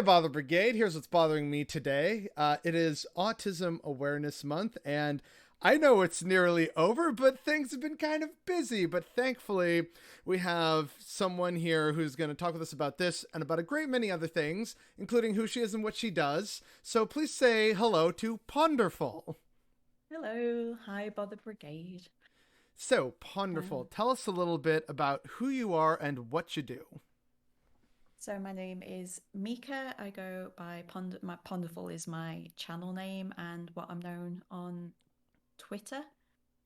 Bother Brigade. Here's what's bothering me today. It is Autism Awareness Month, and I know it's nearly over, but things have been kind of busy. But thankfully, we have someone here who's going to talk with us about this and about a great many other things, including who she is and what she does. So please say hello to Ponderful. Hello, hi, Bother Brigade. So, Ponderful, Um, tell us a little bit about who you are and what you do. so my name is Mika. I go by my Ponderful is my channel name and what I'm known on Twitter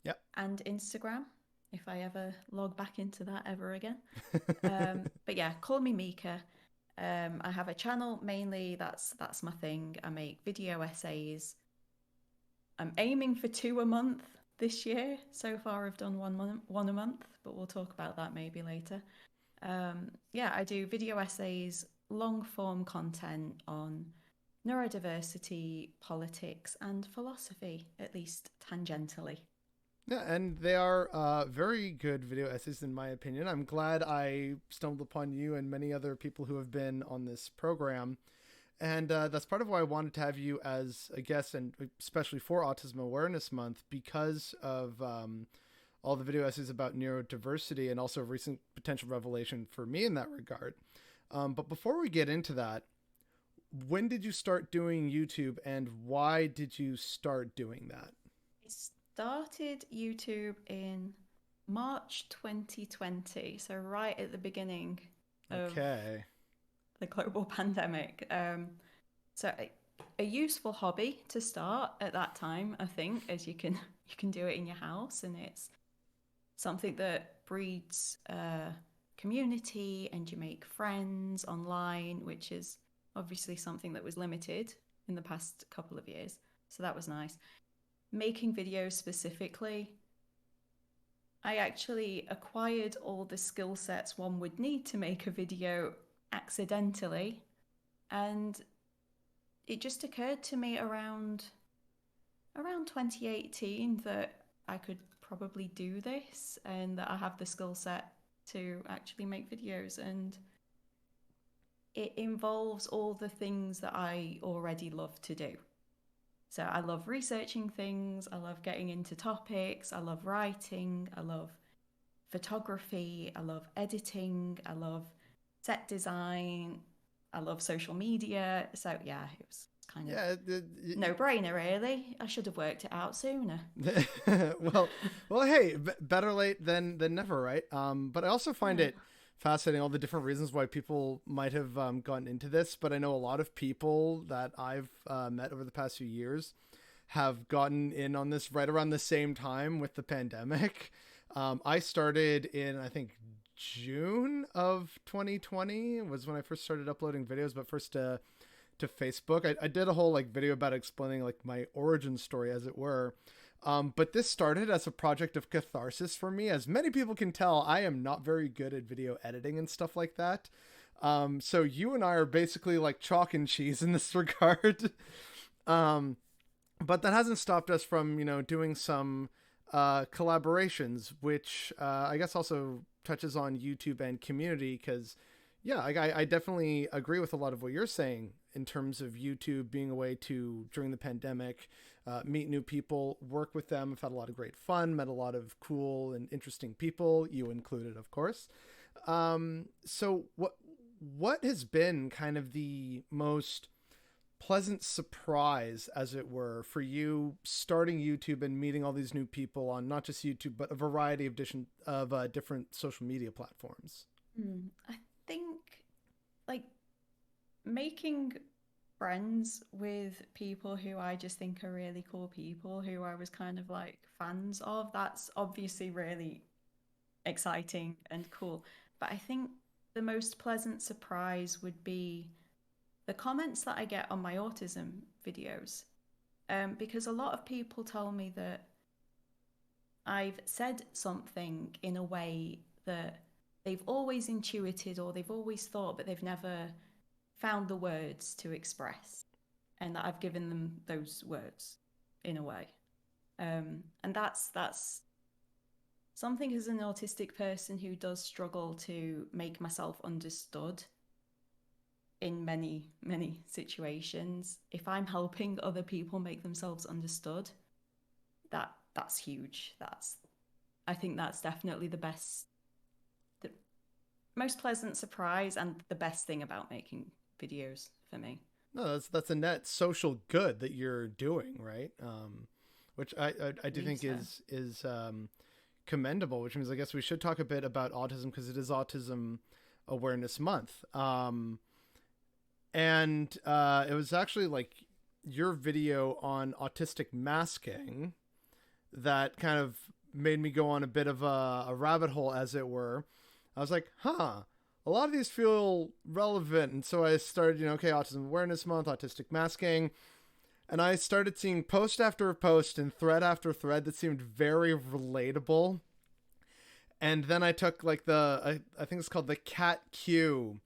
Yep. and Instagram, if I ever log back into that ever again. But yeah, call me Mika. I have a channel mainly. That's my thing. I make video essays. I'm aiming for two a month this year. So far, I've done one a month, but we'll talk about that maybe later. Yeah, I do video essays, long form content on neurodiversity, politics, and philosophy, at least tangentially. Yeah, and they are very good video essays, in my opinion. I'm glad I stumbled upon you and many other people who have been on this program. And that's part of why I wanted to have you as a guest, and especially for Autism Awareness Month, because of all the video essays about neurodiversity and also recent potential revelation for me in that regard. But before we get into that, when did you start doing YouTube and why did you start doing that? I started YouTube in March 2020, so right at the beginning of Okay. the global pandemic. So a useful hobby to start at that time, I think, as you can do it in your house, and it's something that breeds community, and you make friends online, which is obviously something that was limited in the past couple of years. So that was nice. Making videos specifically, I actually acquired all the skill sets one would need to make a video accidentally, and it just occurred to me around 2018 that I could probably do this and that I have the skill set to actually make videos, and it involves all the things that I already love to do. So I love researching things, I love getting into topics, I love writing, I love photography, I love editing, I love set design, I love social media. So yeah, it was kind of Yeah. no brainer, really. I should have worked it out sooner. well, well, hey, better late than never, right? But I also find Yeah. it fascinating all the different reasons why people might have gotten into this. But I know a lot of people that I've met over the past few years have gotten in on this right around the same time with the pandemic. I started in, I think, June of 2020 was when I first started uploading videos, but first to Facebook. I did a whole like video about explaining like my origin story, as it were. But this started as a project of catharsis for me. As many people can tell, I am not very good at video editing and stuff like that. So you and I are basically like chalk and cheese in this regard. um, but that hasn't stopped us from, doing some collaborations, which I guess also touches on YouTube and community because yeah, I definitely agree with a lot of what you're saying in terms of YouTube being a way to, during the pandemic, meet new people, work with them. I've had a lot of great fun, met a lot of cool and interesting people, you included, of course. So what has been kind of the most pleasant surprise, as it were, for you starting YouTube and meeting all these new people on not just YouTube, but a variety of different social media platforms? I think like making friends with people who I just think are really cool people who I was kind of like fans of, that's obviously really exciting and cool. But I think the most pleasant surprise would be the comments that I get on my autism videos. Because a lot of people tell me that I've said something in a way that they've always intuited or they've always thought, but they've never found the words to express, and that I've given them those words in a way. And that's something as an autistic person who does struggle to make myself understood. in many, many situations. If I'm helping other people make themselves understood, that's huge. I think that's definitely the most pleasant surprise and the best thing about making videos for me. No, that's a net social good that you're doing, right? Which I do think So. is commendable. Which means I guess we should talk a bit about autism, because it is Autism Awareness Month. And it was actually like your video on autistic masking that kind of made me go on a bit of a rabbit hole, as it were. I was like, a lot of these feel relevant. And so I started, okay, Autism Awareness Month, autistic masking. And I started seeing post after post and thread after thread that seemed very relatable. And then I took like I think it's called the CAT-Q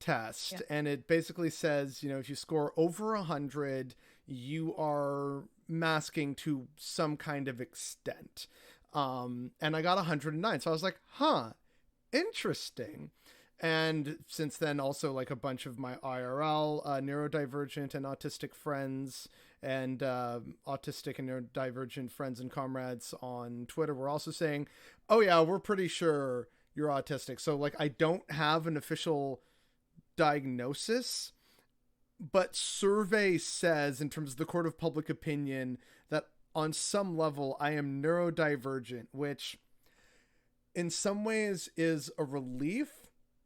test. Yeah. And it basically says, if you score over 100, you are masking to some kind of extent. And I got 109. So I was like, interesting. And since then, also like a bunch of my IRL neurodivergent and autistic friends and autistic and neurodivergent friends and comrades on Twitter were also saying, oh yeah, we're pretty sure you're autistic. So like, I don't have an official diagnosis, but survey says, in terms of the court of public opinion, that on some level I am neurodivergent, which in some ways is a relief,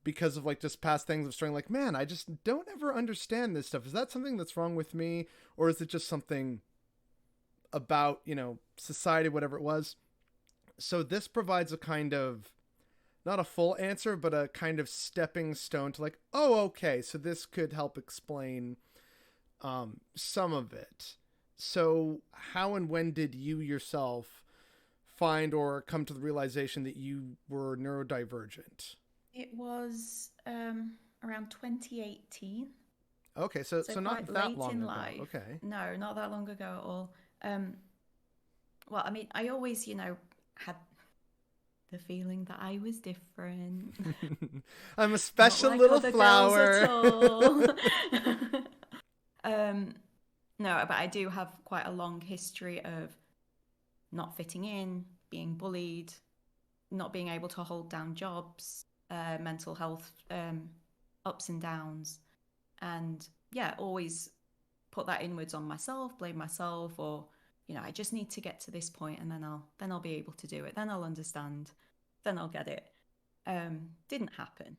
because of like just past things of starting like, man, I just don't ever understand this stuff. Is that something that's wrong with me? Or is it just something about, society, whatever it was? So this provides a kind of, not a full answer, but a kind of stepping stone to like, oh, okay, so this could help explain some of it. So how and when did you yourself find or come to the realization that you were neurodivergent? It was around 2018. Okay, so not that long ago. Life. Okay. No, not that long ago at all. Well, I mean, I always, had the feeling that I was different. I'm a special like little flower. No, but I do have quite a long history of not fitting in, being bullied, not being able to hold down jobs, mental health ups and downs, and always put that inwards on myself, blame myself, or I just need to get to this point and then I'll be able to do it, then I'll understand, then I'll get it. Didn't happen.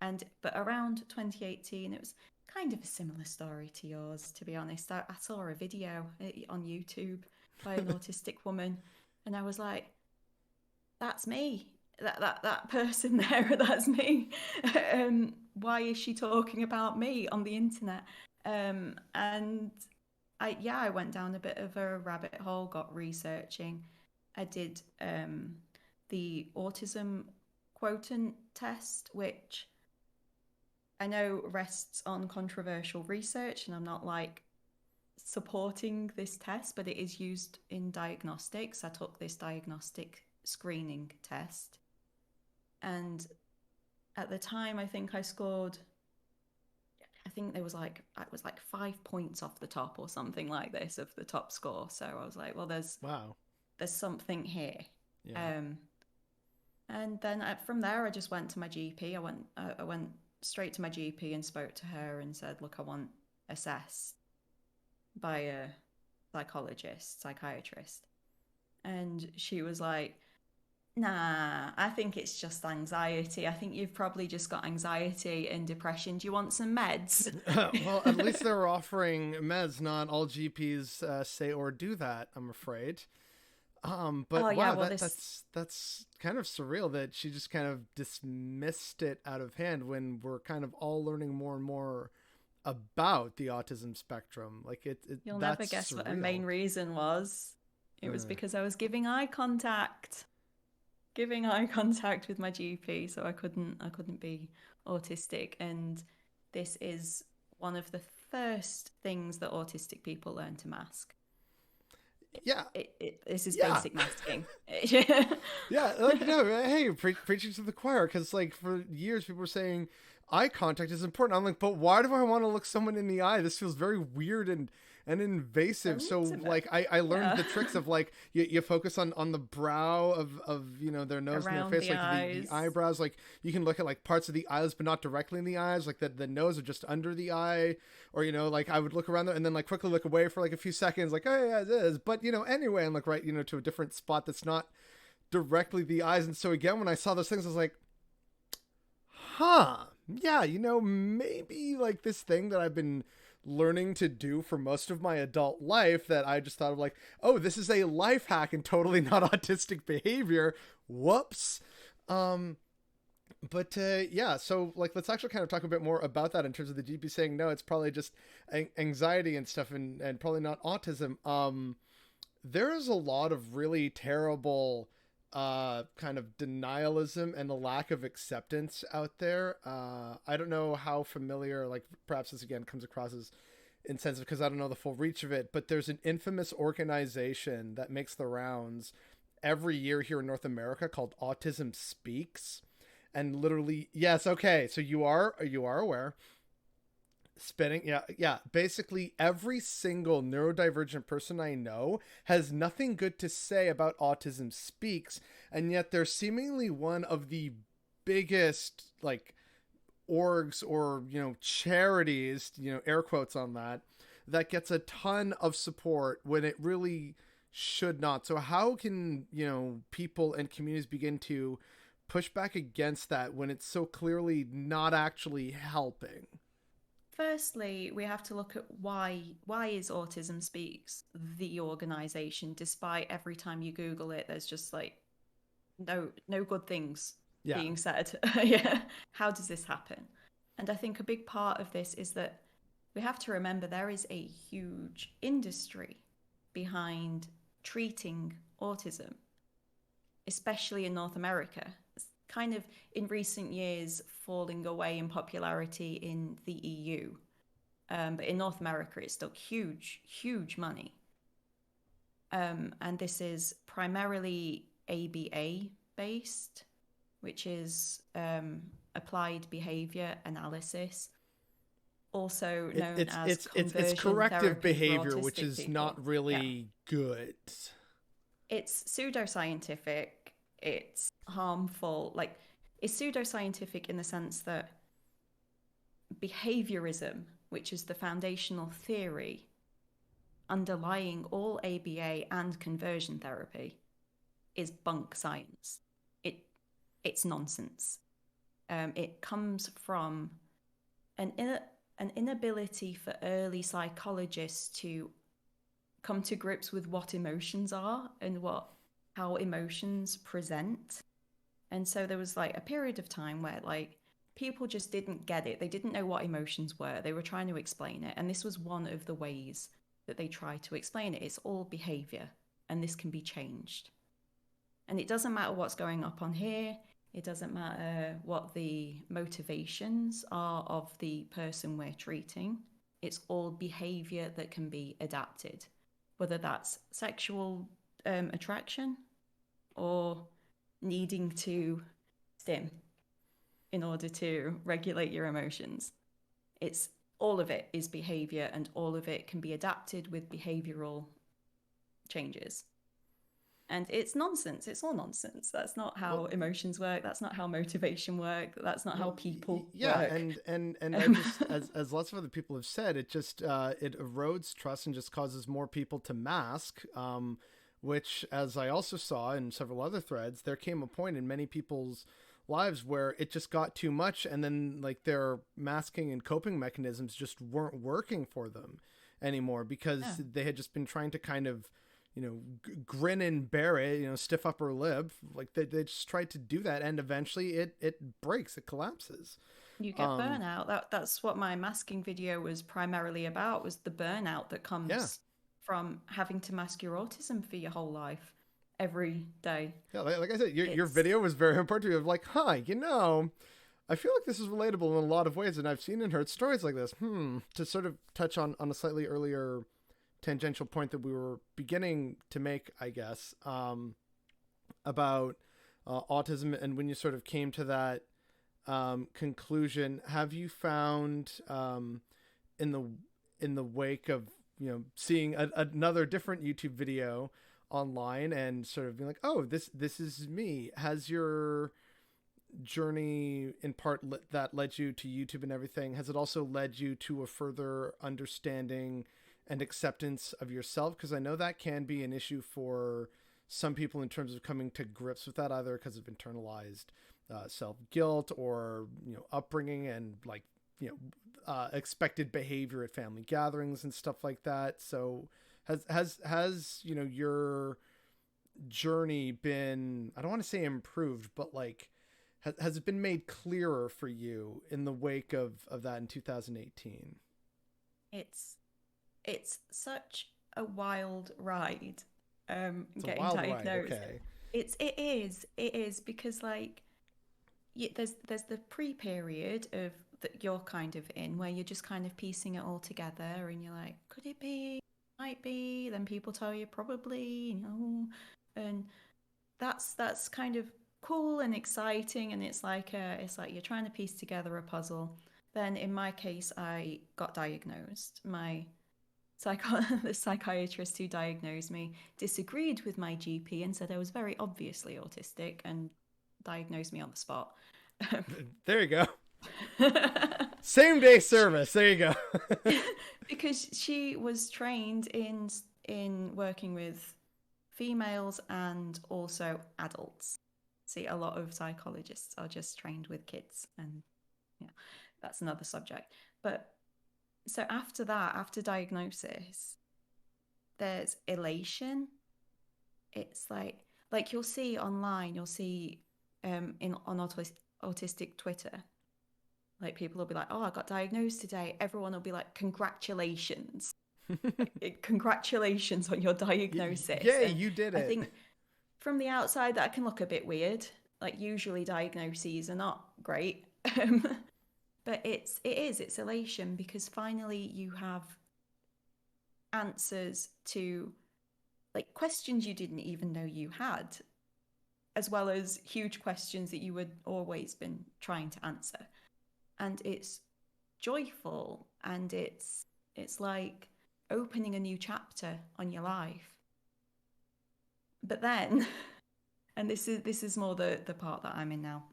But around 2018, it was kind of a similar story to yours, to be honest. I saw a video on YouTube by an autistic woman, and I was like, that's me. That person there, that's me. Why is she talking about me on the internet? And I went down a bit of a rabbit hole, got researching. I did the autism quotient test, which I know rests on controversial research, and I'm not like supporting this test, but it is used in diagnostics. I took this diagnostic screening test, and at the time I think I scored, I think it was like 5 points off the top or something like this of the top score. So I was like, well, there's something here. Yeah. And then from there I just went to my GP. I went straight to my GP and spoke to her and said, look, I want assessed by a psychiatrist. And she was like, nah, I think it's just anxiety. I think you've probably just got anxiety and depression. Do you want some meds? Well, at least they're offering meds. Not all GPs say or do that, I'm afraid. But that's kind of surreal that she just kind of dismissed it out of hand when we're kind of all learning more and more about the autism spectrum. Like you'll never guess surreal. What her main reason was. It was because I was giving eye contact with my GP, so I couldn't be autistic. And this is one of the first things that autistic people learn to mask. Yeah, this is basic masking. Yeah, like, no, hey, preaching to the choir, because like for years people were saying eye contact is important. I'm like, but why do I want to look someone in the eye? This feels very weird and invasive. So like I learned Yeah. the tricks of like you focus on the brow of their nose and their Around face, the like the eyes. eyebrows. Like you can look at like parts of the eyes but not directly in the eyes, like the nose or just under the eye, or like I would look around there and then like quickly look away for like a few seconds, like, oh yeah, it is, but anyway, and look right to a different spot that's not directly the eyes. And so again, when I saw those things, I was like, yeah, maybe like this thing that I've been learning to do for most of my adult life, that I just thought of like, oh, this is a life hack and totally not autistic behavior. Whoops. But yeah, so like let's actually kind of talk a bit more about that in terms of the GP saying no, it's probably just anxiety and stuff, and probably not autism. There is a lot of really terrible kind of denialism and a lack of acceptance out there. I don't know how familiar, like perhaps this again comes across as insensitive because I don't know the full reach of it, but there's an infamous organization that makes the rounds every year here in North America called Autism Speaks. And literally, yes, okay, so you are aware. Spinning, yeah. Basically, every single neurodivergent person I know has nothing good to say about Autism Speaks, and yet they're seemingly one of the biggest like orgs or charities, air quotes on that gets a ton of support when it really should not. So how can people and communities begin to push back against that when it's so clearly not actually helping? Firstly, we have to look at why is Autism Speaks the organization, despite every time you Google it, there's just like no good things being said. Yeah. How does this happen? And I think a big part of this is that we have to remember there is a huge industry behind treating autism, especially in North America. It's kind of in recent years falling away in popularity in the EU. But in North America, it's still huge money. And this is primarily ABA based, which is applied behavior analysis, also known as it's corrective behavior, which is people. not really good. It's pseudoscientific. It's harmful. Like, it's pseudoscientific in the sense that behaviorism, which is the foundational theory underlying all ABA and conversion therapy, is bunk science. It's nonsense. It comes from an inability for early psychologists to come to grips with what emotions are and how emotions present. And so there was like a period of time where like people just didn't get it. They didn't know what emotions were. They were trying to explain it. And this was one of the ways that they tried to explain it. It's all behavior, and this can be changed. And it doesn't matter what's going up on here. It doesn't matter what the motivations are of the person we're treating. It's all behavior that can be adapted, whether that's sexual attraction or needing to stim in order to regulate your emotions. It's all of it is behavior, and all of it can be adapted with behavioral changes. And it's nonsense. It's all nonsense. That's not how emotions work. That's not how motivation work. That's not how people work. And I just, as lots of other people have said, it just it erodes trust and just causes more people to mask. Which, as I also saw in several other threads, there came a point in many people's lives where it just got too much, and then like their masking and coping mechanisms just weren't working for them anymore because they had just been trying to kind of grin and bear it, stiff upper lip. Like they just tried to do that, and eventually it breaks, it collapses. You get burnout. That's what my masking video was primarily about, was the burnout that comes from having to mask your autism for your whole life every day. Yeah, like I said, your video was very important to me, of like, I feel like this is relatable in a lot of ways, and I've seen and heard stories like this. To sort of touch on a slightly earlier tangential point that we were beginning to make, I guess, about autism, and when you sort of came to that conclusion, have you found in the wake of, you know, seeing another different YouTube video online and sort of being like, oh, this is me, has your journey in part that led you to YouTube and everything, has it also led you to a further understanding and acceptance of yourself? Because I know that can be an issue for some people in terms of coming to grips with that, either because of internalized self-guilt or, you know, upbringing and, like, you know, expected behavior at family gatherings and stuff like that. So has you know, your journey been, I don't want to say improved, but like, has it been made clearer for you in the wake of that in 2018? It's such a wild ride, It's a getting wild diagnosed. ride. Okay. It is because, like, there's the pre-period of that you're kind of in, where you're just kind of piecing it all together, and you're like, could it be, might be, then people tell you probably, you know, and that's kind of cool and exciting, and it's like you're trying to piece together a puzzle. Then in my case, I got diagnosed. The psychiatrist who diagnosed me disagreed with my GP and said I was very obviously autistic and diagnosed me on the spot. There you go. Same day service. There you go. Because she was trained in working with females and also adults. See, a lot of psychologists are just trained with kids, and yeah, that's another subject. But so after that, after diagnosis, there's elation. It's like you'll see online, you'll see on autistic Twitter, like, people will be like, oh, I got diagnosed today. Everyone will be like, congratulations. Congratulations on your diagnosis. Yeah, and you did it. I think from the outside that can look a bit weird. Like, usually diagnoses are not great. But it's elation, because finally you have answers to, like, questions you didn't even know you had, as well as huge questions that you had always been trying to answer. And it's joyful, and it's like opening a new chapter on your life. But then, and this is more the part that I'm in now,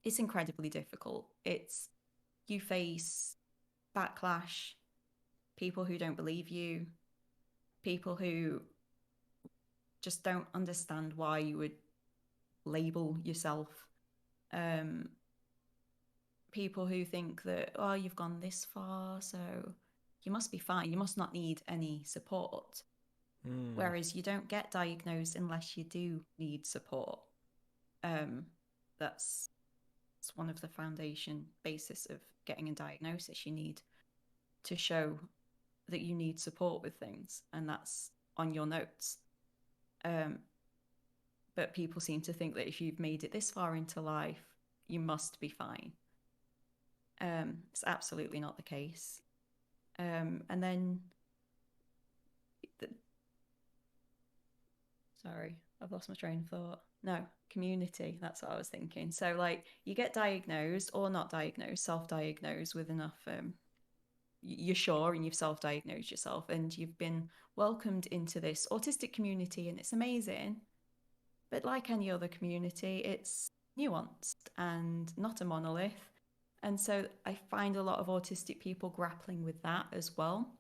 it's incredibly difficult. You face backlash, people who don't believe you, people who just don't understand why you would label yourself, people who think that, oh, you've gone this far, so you must be fine, you must not need any support. Whereas you don't get diagnosed unless you do need support. That's one of the foundation basis of getting a diagnosis. You need to show that you need support with things, and that's on your notes. But people seem to think that if you've made it this far into life, you must be fine. It's absolutely not the case. And then, sorry, I've lost my train of thought. No, community, that's what I was thinking. So, like, you get diagnosed or not diagnosed, self-diagnosed with enough, you're sure, and you've self-diagnosed yourself, and you've been welcomed into this autistic community, and it's amazing. But like any other community, it's nuanced and not a monolith. And so I find a lot of autistic people grappling with that as well,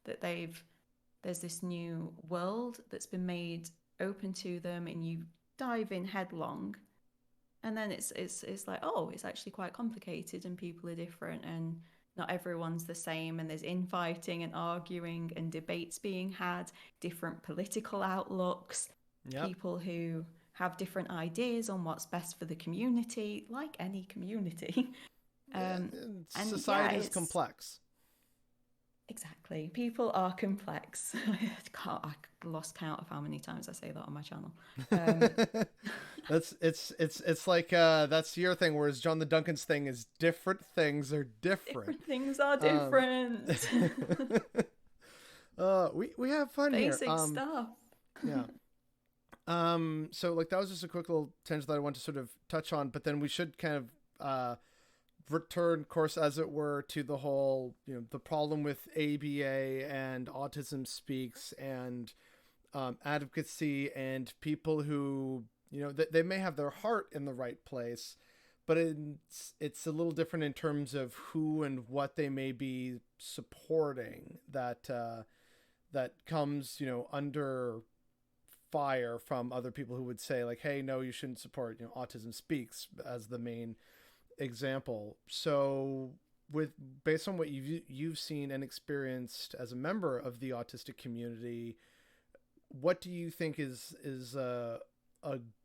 that there's this new world that's been made open to them, and you dive in headlong, and then it's like, oh, it's actually quite complicated, and people are different, and not everyone's the same, and there's infighting and arguing and debates being had, different political outlooks, people who have different ideas on what's best for the community, like any community. Society is complex. Exactly. People are complex. I lost count of how many times I say that on my channel. It's like that's your thing, whereas John the Duncan's thing is different things are different. Different things are different. We have fun Basic here. stuff. Yeah. So like that was just a quick little tangent that I want to sort of touch on, but then we should kind of return course, as it were, to the whole, the problem with ABA and Autism Speaks and advocacy and people who, they may have their heart in the right place, but it's a little different in terms of who and what they may be supporting that comes, under fire from other people who would say like, hey, no, you shouldn't support, Autism Speaks as the main example. So based on what you've seen and experienced as a member of the autistic community, what do you think is a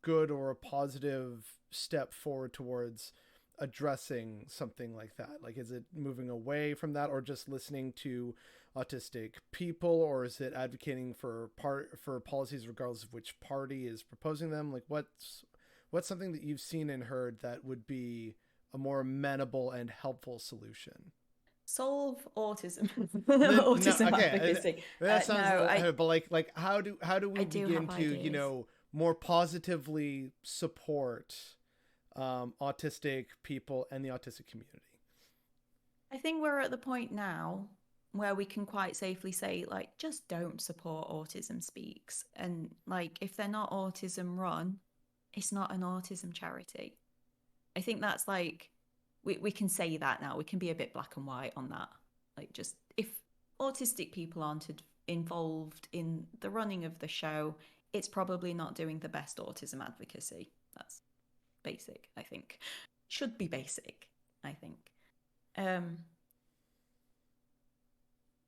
good or a positive step forward towards addressing something like that? Like, is it moving away from that, or just listening to autistic people, or is it advocating for policies regardless of which party is proposing them? Like, what's something that you've seen and heard that would be a more amenable and helpful solution? Solve autism. Autism advocacy. That sounds but like how do we begin to ideas. More positively support autistic people and the autistic community? I think we're at the point now where we can quite safely say, like, just don't support Autism Speaks. And like, if they're not autism run, it's not an autism charity. I think that's like, we can say that now. We can be a bit black and white on that. Like, just if autistic people aren't involved in the running of the show, it's probably not doing the best autism advocacy. That's basic, I think. Should be basic, I think.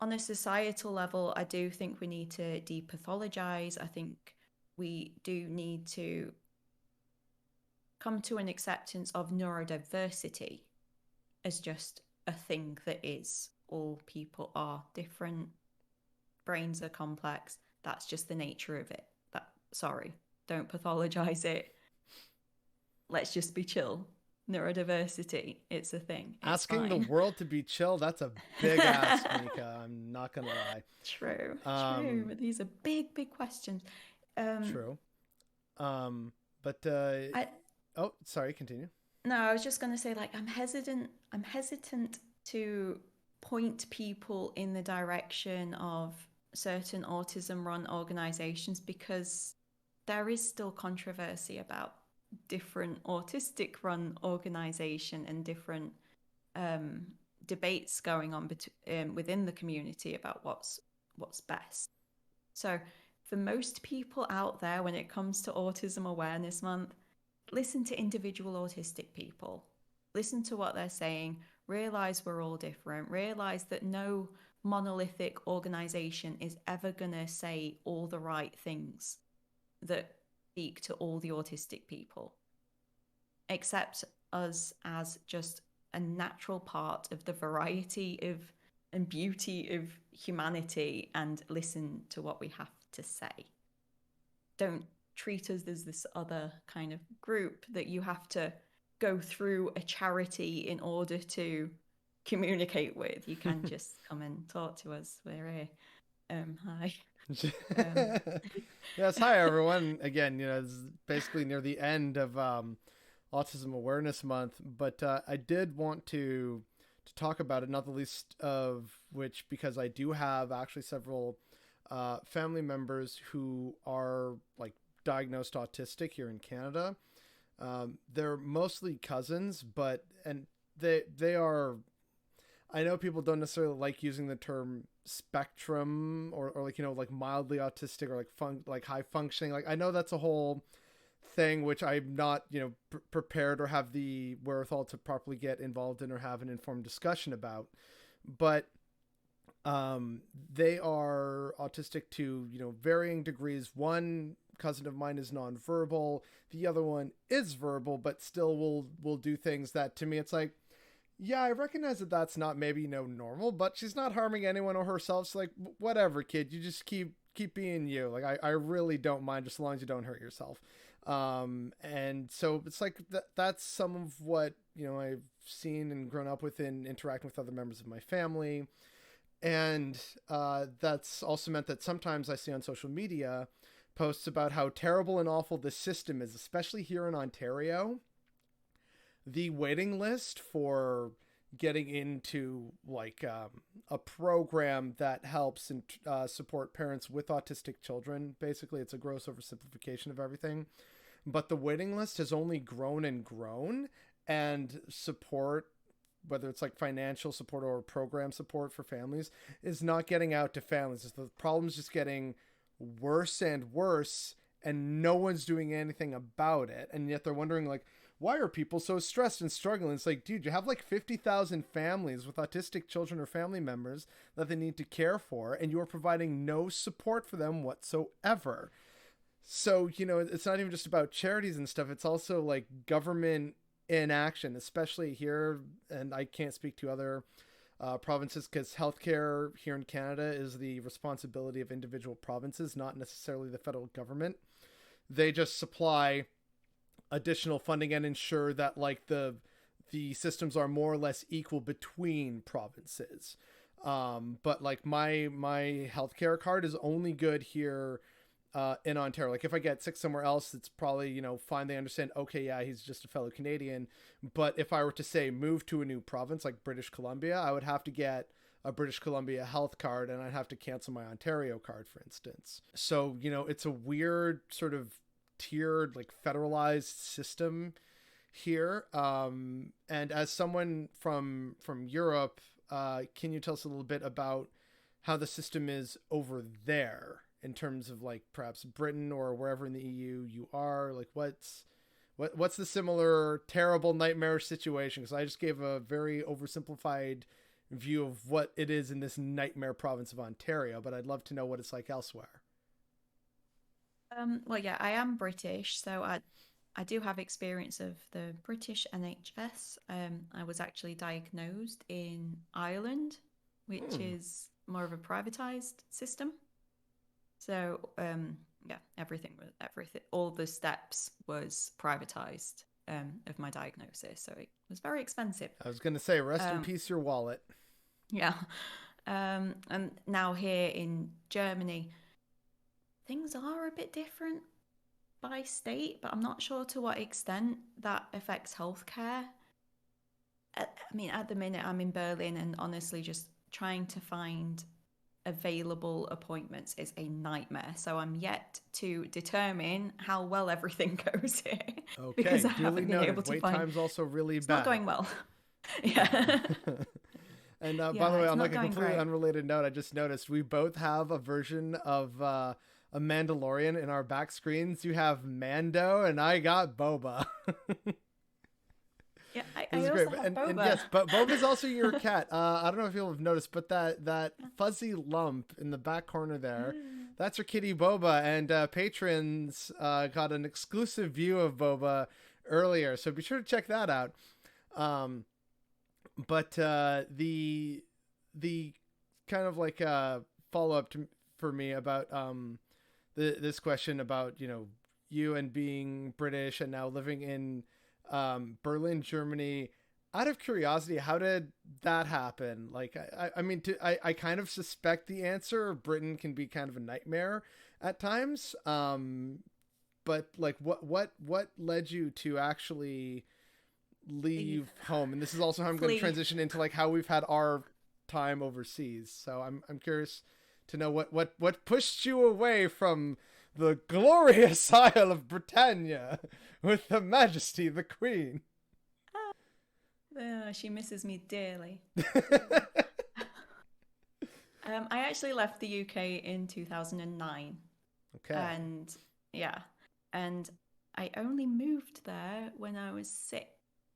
On a societal level, I do think we need to depathologize. I think we do need to come to an acceptance of neurodiversity as just a thing that is. All people are different. Brains are complex. That's just the nature of it. Sorry, don't pathologize it. Let's just be chill. Neurodiversity, it's a thing. It's asking fine. The world to be chill, that's a big ask, Mika. I'm not gonna lie. True. But these are big questions. True. Oh, sorry, continue. No, I was just gonna say, like, I'm hesitant to point people in the direction of certain autism run organizations, because there is still controversy about different autistic run organization and different debates going on within the community about what's best. So for most people out there, when it comes to Autism Awareness Month, listen to individual autistic people. Listen to what they're saying. Realize we're all different. Realize that no monolithic organization is ever going to say all the right things that speak to all the autistic people. Accept us as just a natural part of the variety and beauty of humanity, and listen to what we have to say. Don't treat us as this other kind of group that you have to go through a charity in order to communicate with. You can just come and talk to us. We're here. Hi. Yes, hi everyone. Again, it's basically near the end of Autism Awareness Month, but I did want to talk about it, not the least of which because I do have actually several family members who are like diagnosed autistic here in Canada. They're mostly cousins, and they are, I know people don't necessarily like using the term spectrum or like, like mildly autistic or like high functioning. Like, I know that's a whole thing, which I'm not, prepared or have the wherewithal to properly get involved in or have an informed discussion about, but they are autistic to, varying degrees. One cousin of mine is nonverbal. The other one is verbal, but still will do things that to me, it's like, yeah, I recognize that that's not maybe normal, but she's not harming anyone or herself. So like, whatever, kid, you just keep being you. Like, I really don't mind, just as long as you don't hurt yourself. And so it's like that's some of what, I've seen and grown up with in interacting with other members of my family. And that's also meant that sometimes I see on social media posts about how terrible and awful this system is, especially here in Ontario. the waiting list for getting into like a program that helps and support parents with autistic children. Basically, it's a gross oversimplification of everything, but the waiting list has only grown and grown, and support, whether it's like financial support or program support for families, is not getting out to families. The problem's just getting worse and worse, and no one's doing anything about it. And yet they're wondering, like, why are people so stressed and struggling? It's like, dude, you have like 50,000 families with autistic children or family members that they need to care for, and you are providing no support for them whatsoever. So, you know, it's not even just about charities and stuff. It's also like government inaction, especially here. And I can't speak to other provinces, because healthcare here in Canada is the responsibility of individual provinces, not necessarily the federal government. They just supply additional funding and ensure that like the systems are more or less equal between provinces. But like my healthcare card is only good here in Ontario. Like if I get sick somewhere else, it's probably, you know, fine. They understand, okay, yeah, he's just a fellow Canadian. But if I were to say move to a new province like British Columbia, I would have to get a British Columbia health card, and I'd have to cancel my Ontario card, for instance. So, you know, it's a weird sort of tiered, like federalized system here. And as someone from Europe, can you tell us a little bit about how the system is over there in terms of like perhaps Britain or wherever in the EU you are? Like what's the similar terrible nightmare situation? Because I just gave a very oversimplified view of what it is in this nightmare province of Ontario, but I'd love to know what it's like elsewhere. Well, yeah, I am British, so I do have experience of the British NHS. I was actually diagnosed in Ireland, which is more of a privatized system. So, yeah, everything, all the steps was privatized of my diagnosis. So it was very expensive. I was going to say, rest in peace, your wallet. Yeah. And now here in Germany, things are a bit different by state, but I'm not sure to what extent that affects healthcare. I mean, at the minute, I'm in Berlin, and honestly, just trying to find available appointments is a nightmare. So I'm yet to determine how well everything goes here. Okay, because I haven't been able to wait find. time's also really It's bad. not going well. Yeah. And Yeah, by the way, it's on not like a going completely great. unrelated note, I just noticed we both have a version of a Mandalorian in our back screens. You have Mando, and I got Boba. Yeah, I This is also great. have And Boba. yes, but Boba's also your cat. I don't know if you'll have noticed, but that fuzzy lump in the back corner there, that's your kitty Boba. And patrons got an exclusive view of Boba earlier, so be sure to check that out. But the kind of like follow up for me about this question about, you know, you and being British and now living in Berlin, Germany. Out of curiosity, how did that happen? Like, I mean, I kind of suspect the answer. Britain can be kind of a nightmare at times. But like, what led you to actually leave home? And this is also how I'm going to transition into like how we've had our time overseas. So I'm curious to know what pushed you away from the glorious Isle of Britannia with Her Majesty the Queen. She misses me dearly. I actually left the UK in 2009. Okay. And yeah, and I only moved there when I was 6.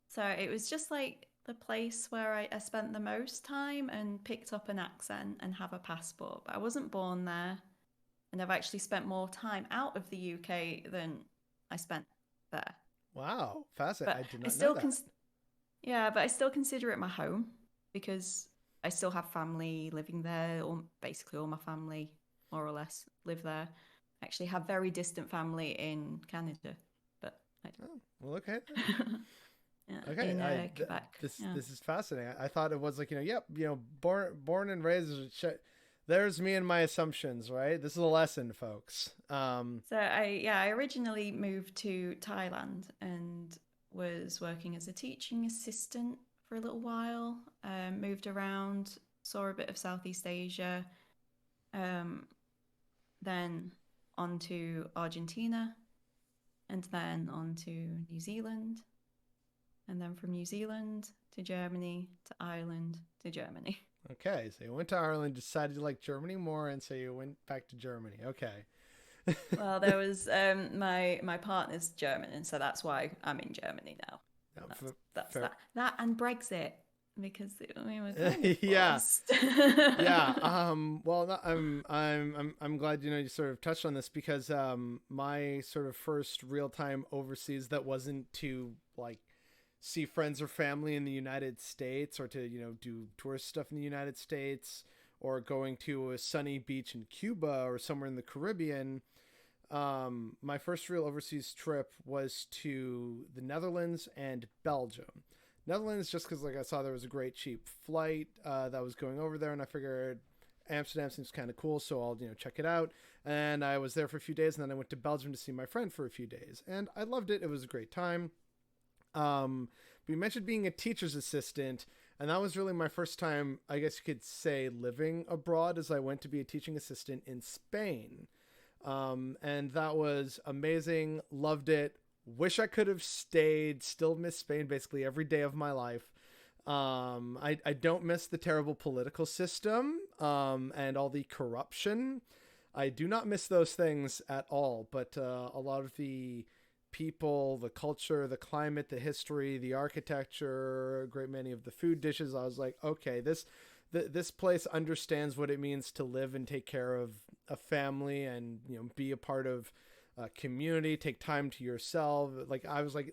So it was just like the place where I spent the most time and picked up an accent and have a passport. But I wasn't born there. And I've actually spent more time out of the UK than I spent there. Wow. Fascinating. But I did not know that. Yeah, but I still consider it my home because I still have family living there, or basically all my family, more or less, live there. I actually have very distant family in Canada, but well, okay. yeah, Okay, in Quebec. This is fascinating. I thought it was like, born and raised. There's me and my assumptions, right? This is a lesson, folks. So I originally moved to Thailand, and was working as a teaching assistant for a little while, moved around, saw a bit of Southeast Asia, then on to Argentina, and then on to New Zealand, and then from New Zealand to Germany to Ireland to Germany. Okay, so you went to Ireland, decided you liked Germany more, and so you went back to Germany. Okay. Well, there was my partner's German, and so that's why I'm in Germany now. No, That's fair. that and Brexit, because we were kind of Yeah. forced. Yeah. Well, I'm glad you sort of touched on this because my sort of first real time overseas that wasn't to like see friends or family in the United States or to do tourist stuff in the United States or going to a sunny beach in Cuba or somewhere in the Caribbean. My first real overseas trip was to the Netherlands and Belgium. Netherlands, just because like I saw there was a great cheap flight that was going over there, and I figured Amsterdam seems kind of cool, so I'll check it out. And I was there for a few days, and then I went to Belgium to see my friend for a few days, and I loved it. It was a great time. But you mentioned being a teacher's assistant, and that was really my first time, I guess you could say, living abroad, as I went to be a teaching assistant in Spain. And that was amazing. Loved it. Wish I could have stayed. Still miss Spain basically every day of my life. I don't miss the terrible political system and all the corruption. I do not miss those things at all. But a lot of the people, the culture, the climate, the history, the architecture, a great many of the food dishes, I was like, okay, this place understands what it means to live and take care of a family and be a part of a community, take time to yourself. Like I was like,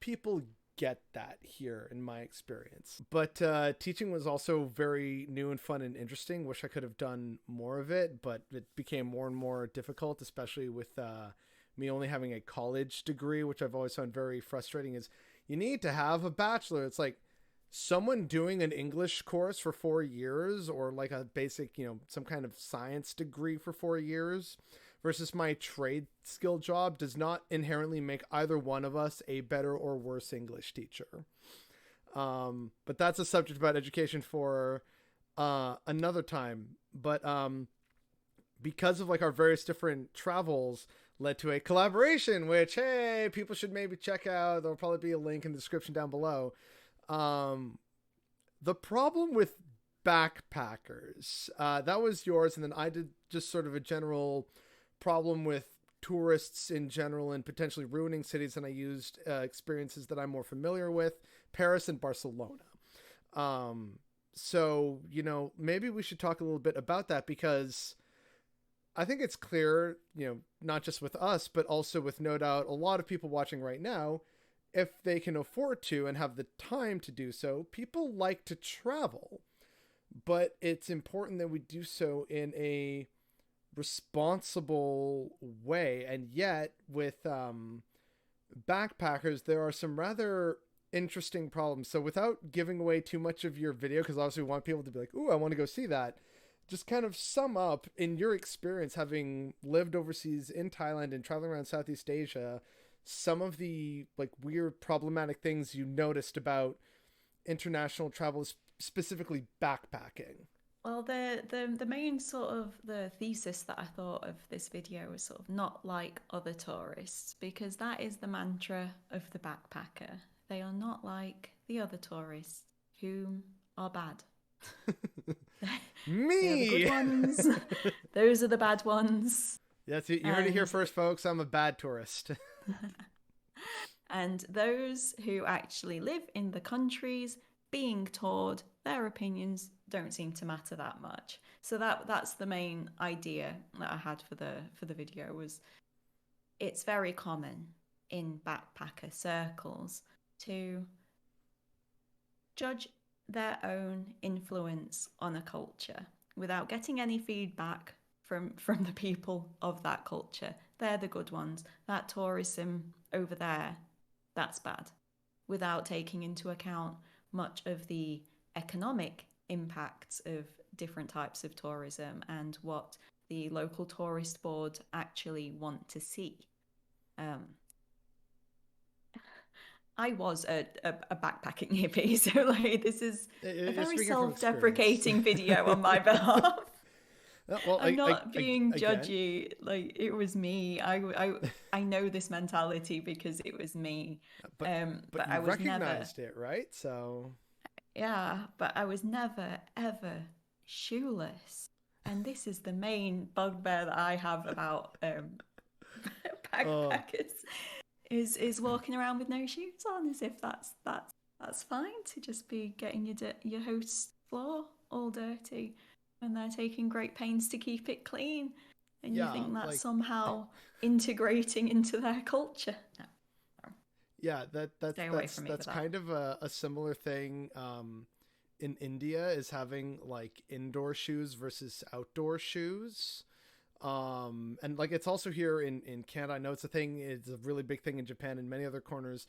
people get that here in my experience. But teaching was also very new and fun and interesting. Wish I could have done more of it, but it became more and more difficult, especially with me only having a college degree, which I've always found very frustrating. Is you need to have a bachelor. It's like someone doing an English course for 4 years or like a basic, some kind of science degree for 4 years versus my trade skill job does not inherently make either one of us a better or worse English teacher. But that's a subject about education for another time. But because of like our various different travels led to a collaboration, which, hey, people should maybe check out. There'll probably be a link in the description down below. The problem with backpackers, that was yours. And then I did just sort of a general problem with tourists in general and potentially ruining cities. And I used experiences that I'm more familiar with, Paris and Barcelona. So, maybe we should talk a little bit about that because I think it's clear, not just with us, but also with no doubt a lot of people watching right now, if they can afford to and have the time to do so, people like to travel. But it's important that we do so in a responsible way. And yet, with backpackers, there are some rather interesting problems. So without giving away too much of your video, because obviously we want people to be like, ooh, I want to go see that. Just kind of sum up in your experience, having lived overseas in Thailand and traveling around Southeast Asia, some of the like weird problematic things you noticed about international travel, specifically backpacking. Well, the main sort of the thesis that I thought of this video was sort of not like other tourists, because that is the mantra of the backpacker. They are not like the other tourists who are bad. Me! They're the good ones. Those are the bad ones. Yes, you heard it here first, folks. I'm a bad tourist. And those who actually live in the countries being toured, their opinions don't seem to matter that much. So that's the main idea that I had for the video. Was it's very common in backpacker circles to judge their own influence on a culture without getting any feedback from the people of that culture. They're the good ones. That tourism over there, that's bad. Without taking into account much of the economic impacts of different types of tourism and what the local tourist board actually want to see. I was a backpacking hippie, so like this is a You're very speaking from experience. self-deprecating video on my behalf. Well, I'm not being again, judgy. Like it was me. I know this mentality because it was me. but But you I was never. recognized it, right? So Yeah, but I was never ever shoeless. And this is the main bugbear that I have about backpackers is walking around with no shoes on, as if that's fine to just be getting your host's floor all dirty, and they're taking great pains to keep it clean, and you think that's like, somehow integrating into their culture. No. Yeah, that's kind of a similar thing in India, is having like indoor shoes versus outdoor shoes. And like it's also here in Canada. I know it's a thing, it's a really big thing in Japan and many other corners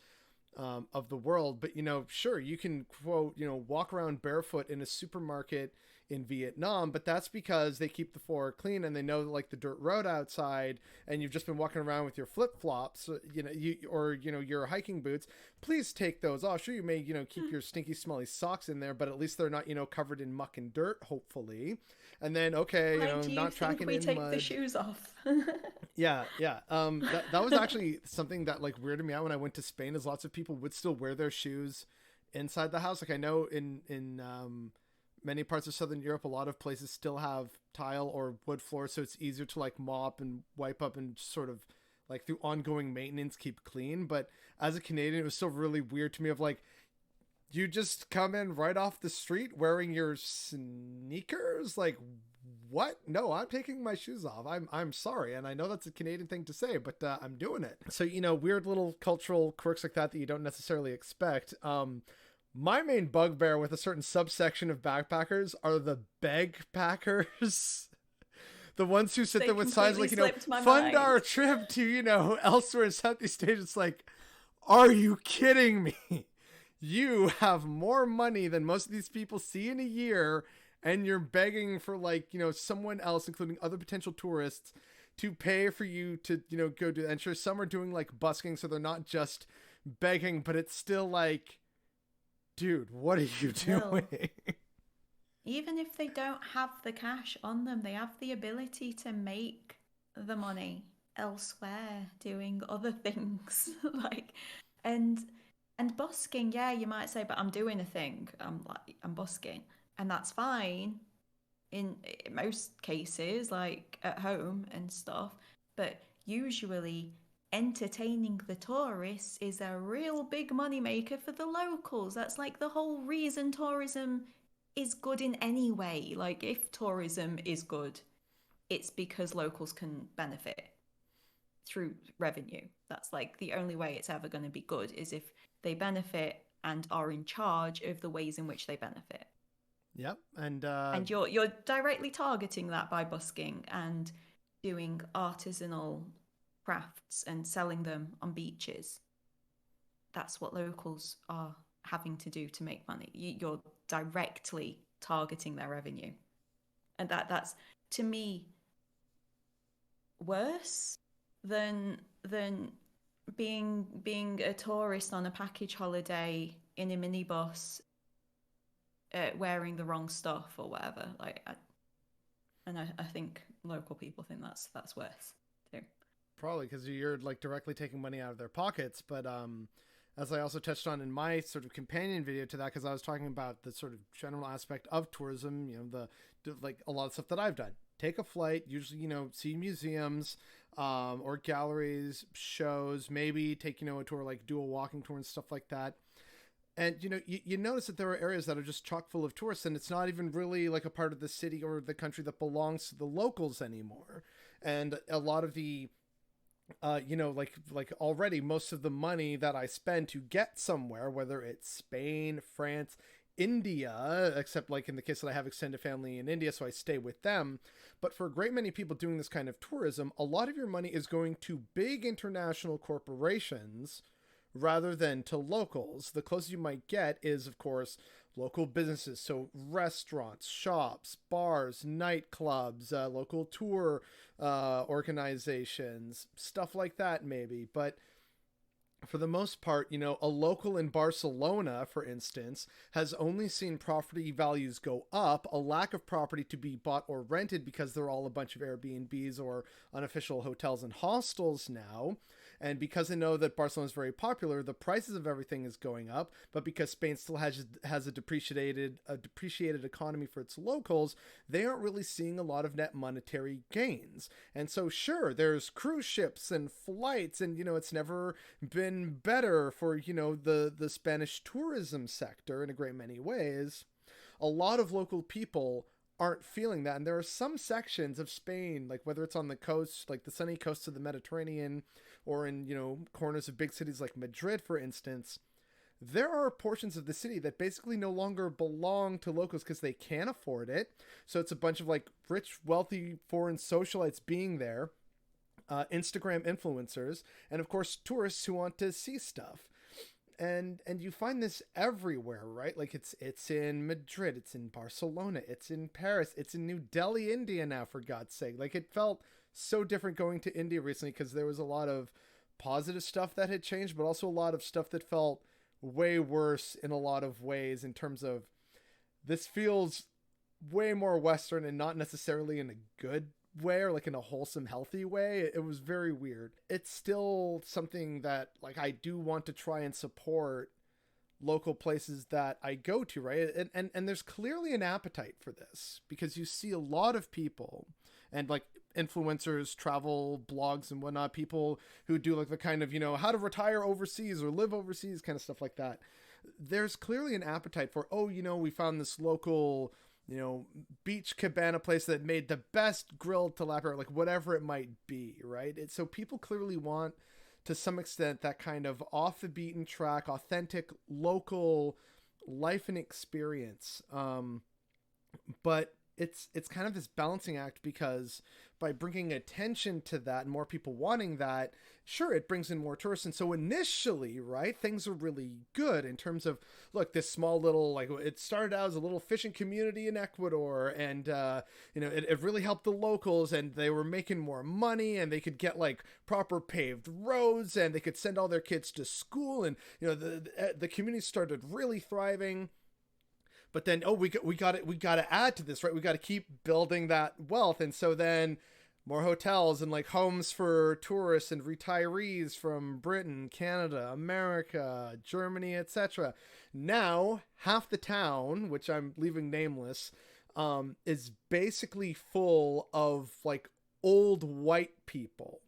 of the world, but sure, you can quote, walk around barefoot in a supermarket in Vietnam, but that's because they keep the floor clean and they know like the dirt road outside, and you've just been walking around with your flip-flops, your hiking boots. Please take those off. Sure, you may keep your stinky smelly socks in there, but at least they're not covered in muck and dirt, hopefully. And then not tracking in mud. We take the shoes off. Yeah. That was actually something that like weirded me out when I went to Spain, is lots of people would still wear their shoes inside the house. Like I know in many parts of Southern Europe, a lot of places still have tile or wood floors, so it's easier to like mop and wipe up and sort of like through ongoing maintenance keep clean. But as a Canadian, it was still really weird to me of like, you just come in right off the street wearing your sneakers? Like, what? No, I'm taking my shoes off. I'm sorry. And I know that's a Canadian thing to say, but I'm doing it. So, weird little cultural quirks like that you don't necessarily expect. My main bugbear with a certain subsection of backpackers are the beg packers. The ones who sit there with signs like, fund our trip to, elsewhere in Southeast Asia. It's like, are you kidding me? You have more money than most of these people see in a year, and you're begging for like, someone else, including other potential tourists, to pay for you to, go do. And sure, some are doing like busking, so they're not just begging, but it's still like, dude, what are you doing? Even if they don't have the cash on them, they have the ability to make the money elsewhere doing other things. And busking, yeah, you might say, but I'm doing a thing. I'm busking, and that's fine in most cases, like at home and stuff. But usually, entertaining the tourists is a real big moneymaker for the locals. That's like the whole reason tourism is good in any way. Like if tourism is good, it's because locals can benefit through revenue. That's like the only way it's ever going to be good, is if they benefit and are in charge of the ways in which they benefit. Yep. And you're directly targeting that by busking and doing artisanal crafts and selling them on beaches. That's what locals are having to do to make money. You're directly targeting their revenue, and that's to me worse than being a tourist on a package holiday in a minibus, wearing the wrong stuff or whatever. I think local people think that's worse too. Probably because you're like directly taking money out of their pockets. But as I also touched on in my sort of companion video to that, because I was talking about the sort of general aspect of tourism, like a lot of stuff that I've done. Take a flight, usually, see museums or galleries, shows, maybe take, a tour, like do a walking tour and stuff like that. And, you notice that there are areas that are just chock full of tourists, and it's not even really like a part of the city or the country that belongs to the locals anymore. And a lot of the, like already most of the money that I spend to get somewhere, whether it's Spain, France, India, except like in the case that I have extended family in India, so I stay with them. But for a great many people doing this kind of tourism, a lot of your money is going to big international corporations rather than to locals. The closest you might get is, of course, local businesses. So restaurants, shops, bars, nightclubs, local tour organizations, stuff like that maybe. But for the most part, a local in Barcelona, for instance, has only seen property values go up, a lack of property to be bought or rented because they're all a bunch of Airbnbs or unofficial hotels and hostels now. And because they know that Barcelona is very popular, the prices of everything is going up. But because Spain still has a depreciated economy for its locals, they aren't really seeing a lot of net monetary gains. And so, sure, there's cruise ships and flights, and it's never been better for the Spanish tourism sector in a great many ways. A lot of local people aren't feeling that, and there are some sections of Spain, like whether it's on the coast, like the sunny coast of the Mediterranean, or in corners of big cities like Madrid, for instance, there are portions of the city that basically no longer belong to locals because they can't afford it. So it's a bunch of like rich, wealthy foreign socialites being there, Instagram influencers, and of course tourists who want to see stuff. And you find this everywhere, right? Like it's in Madrid, it's in Barcelona, it's in Paris, it's in New Delhi, India now, for God's sake. Like, it felt so different going to India recently because there was a lot of positive stuff that had changed, but also a lot of stuff that felt way worse in a lot of ways, in terms of this feels way more Western and not necessarily in a good way, or like in a wholesome, healthy way. It was very weird. It's still something that like I do want to try and support local places that I go to, right? And there's clearly an appetite for this because you see a lot of people and like influencers, travel blogs and whatnot, people who do like the kind of, how to retire overseas or live overseas kind of stuff like that. There's clearly an appetite for, we found this local, beach cabana place that made the best grilled tilapia, like whatever it might be, right? So people clearly want, to some extent, that kind of off the beaten track, authentic, local life and experience. But it's kind of this balancing act, because by bringing attention to that and more people wanting that, sure, it brings in more tourists. And so initially, right, things are really good in terms of, look, this small little, like, it started out as a little fishing community in Ecuador, and it really helped the locals, and they were making more money, and they could get like proper paved roads, and they could send all their kids to school, and the community started really thriving. But then, we got to add to this, right? We got to keep building that wealth. And so then more hotels and like homes for tourists and retirees from Britain, Canada, America, Germany, etc. Now, half the town, which I'm leaving nameless, is basically full of like old white people.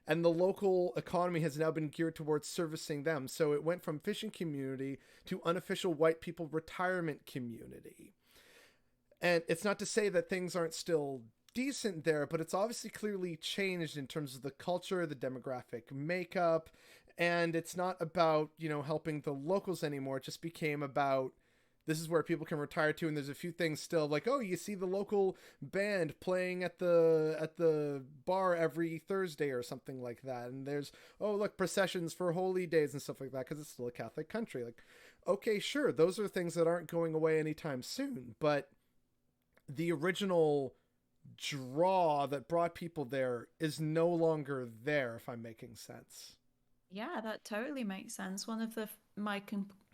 And the local economy has now been geared towards servicing them. So it went from fishing community to unofficial white people retirement community. And it's not to say that things aren't still decent there, but it's obviously clearly changed in terms of the culture, the demographic makeup. And it's not about, helping the locals anymore. It just became about, this is where people can retire to, and there's a few things still like, you see the local band playing at the bar every Thursday or something like that, and there's look, processions for holy days and stuff like that because it's still a Catholic country. Like, okay, sure, those are things that aren't going away anytime soon, but the original draw that brought people there is no longer there, if I'm making sense. Yeah, that totally makes sense. One of my